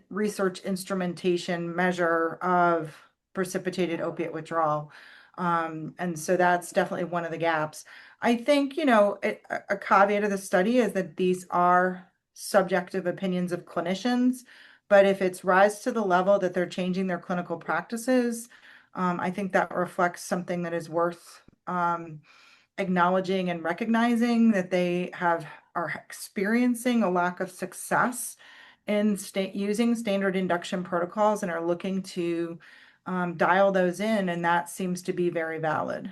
research instrumentation measure of precipitated opiate withdrawal. And so that's definitely one of the gaps. I think, a caveat of the study is that these are subjective opinions of clinicians, but if it's rise to the level that they're changing their clinical practices, I think that reflects something that is worth acknowledging and recognizing, that they are experiencing a lack of success in using standard induction protocols and are looking to dial those in, and that seems to be very valid.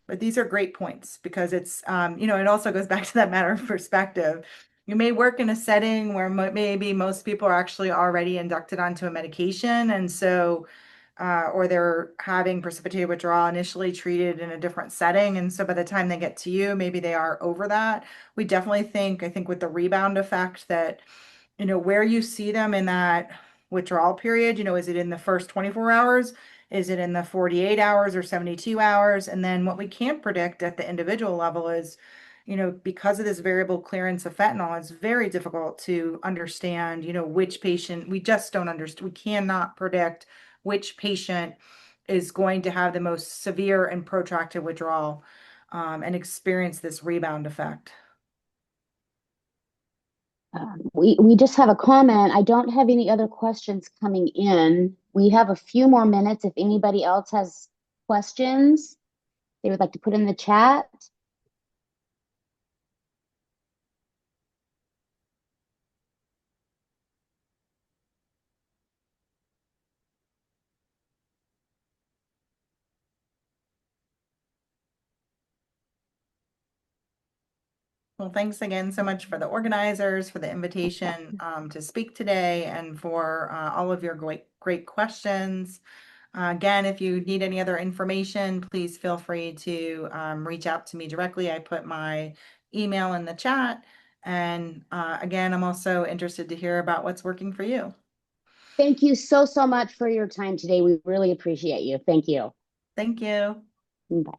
But these are great points, because it's, it also goes back to that matter of perspective. You may work in a setting where maybe most people are actually already inducted onto a medication, and so, or they're having precipitated withdrawal initially treated in a different setting. And so by the time they get to you, maybe they are over that. We definitely think, I think with the rebound effect, that, where you see them in that withdrawal period, is it in the first 24 hours? Is it in the 48 hours or 72 hours? And then what we can't predict at the individual level is, because of this variable clearance of fentanyl, it's very difficult to understand, which patient, we just don't understand. We cannot predict which patient is going to have the most severe and protracted withdrawal and experience this rebound effect. We just have a comment. I don't have any other questions coming in. We have a few more minutes. If anybody else has questions they would like to put in the chat. Well, thanks again so much for the organizers, for the invitation to speak today, and for all of your great questions. Again, if you need any other information, please feel free to reach out to me directly. I put my email in the chat. And again, I'm also interested to hear about what's working for you. Thank you so much for your time today. We really appreciate you. Thank you. Thank you. Bye.